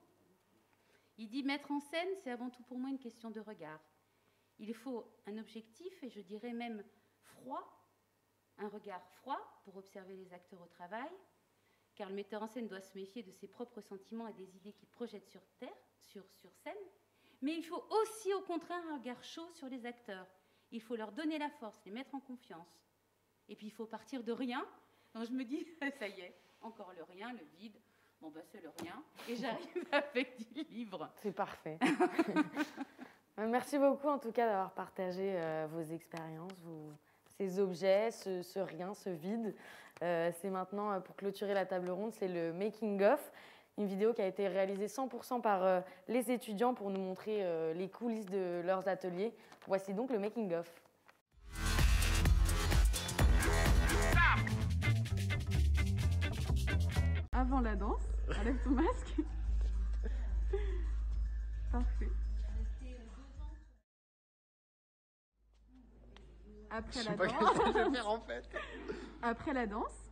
Il dit, mettre en scène, c'est avant tout pour moi une question de regard. Il faut un objectif, et je dirais même froid, un regard froid pour observer les acteurs au travail, car le metteur en scène doit se méfier de ses propres sentiments et des idées qu'il projette sur scène. Mais il faut aussi, au contraire, un regard chaud sur les acteurs. Il faut leur donner la force, les mettre en confiance. Et puis il faut partir de rien. Donc je me dis, ça y est, encore le rien, le vide. Bon, c'est le rien. Et j'arrive avec du livre. C'est parfait. Merci beaucoup en tout cas d'avoir partagé vos expériences, ces objets, ce rien, ce vide. C'est maintenant, pour clôturer la table ronde, c'est le making of, une vidéo qui a été réalisée 100% par les étudiants pour nous montrer les coulisses de leurs ateliers. Voici donc le making of. Avant la danse, Enlève ton masque. Parfait. Après la danse. Je vais faire en fait. Après la danse.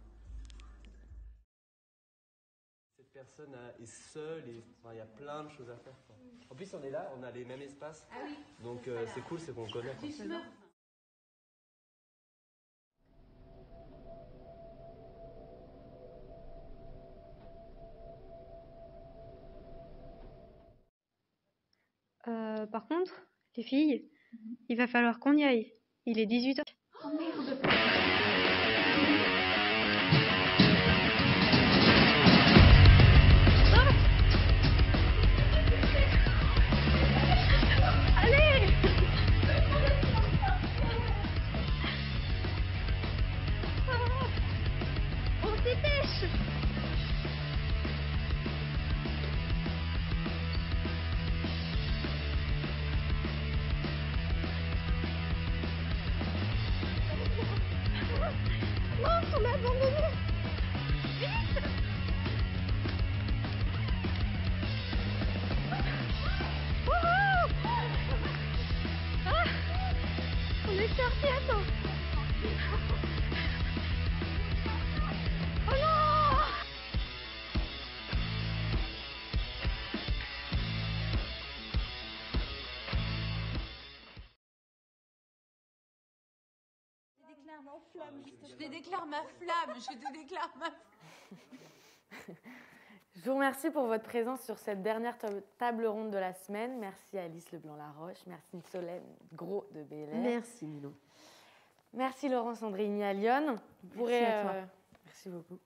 Cette personne est seule et il y a plein de choses à faire. Quoi. En plus, on est là, on a les mêmes espaces. Ah oui. Donc c'est cool, c'est qu'on connaît. Quoi. Par contre, les filles, il va falloir qu'on y aille. Il est 18h. Oh merde! Je te déclare ma flamme, je te déclare ma flamme. Je vous remercie pour votre présence sur cette dernière table ronde de la semaine. Merci Alice Leblanc-Laroche, merci Solène Gros de Bel-Air. Merci Milo. Merci Laurence Andréini à Lyon. Merci à toi. Merci beaucoup.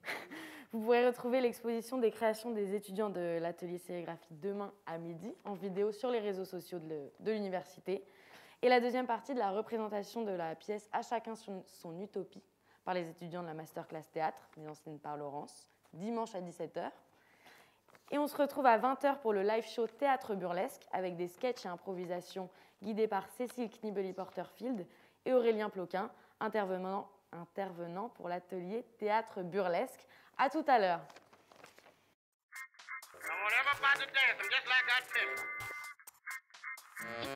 Vous pourrez retrouver l'exposition des créations des étudiants de l'atelier sérigraphie demain à midi en vidéo sur les réseaux sociaux de l'université. Et la deuxième partie de la représentation de la pièce « À chacun son utopie » par les étudiants de la masterclass théâtre, mise en scène par Laurence, dimanche à 17h. Et on se retrouve à 20h pour le live show Théâtre Burlesque avec des sketchs et improvisations guidés par Cécile Knibeli-Porterfield et Aurélien Ploquin, intervenant pour l'atelier Théâtre Burlesque. À tout à l'heure. I won't ever fight to dance. I'm just like that fish.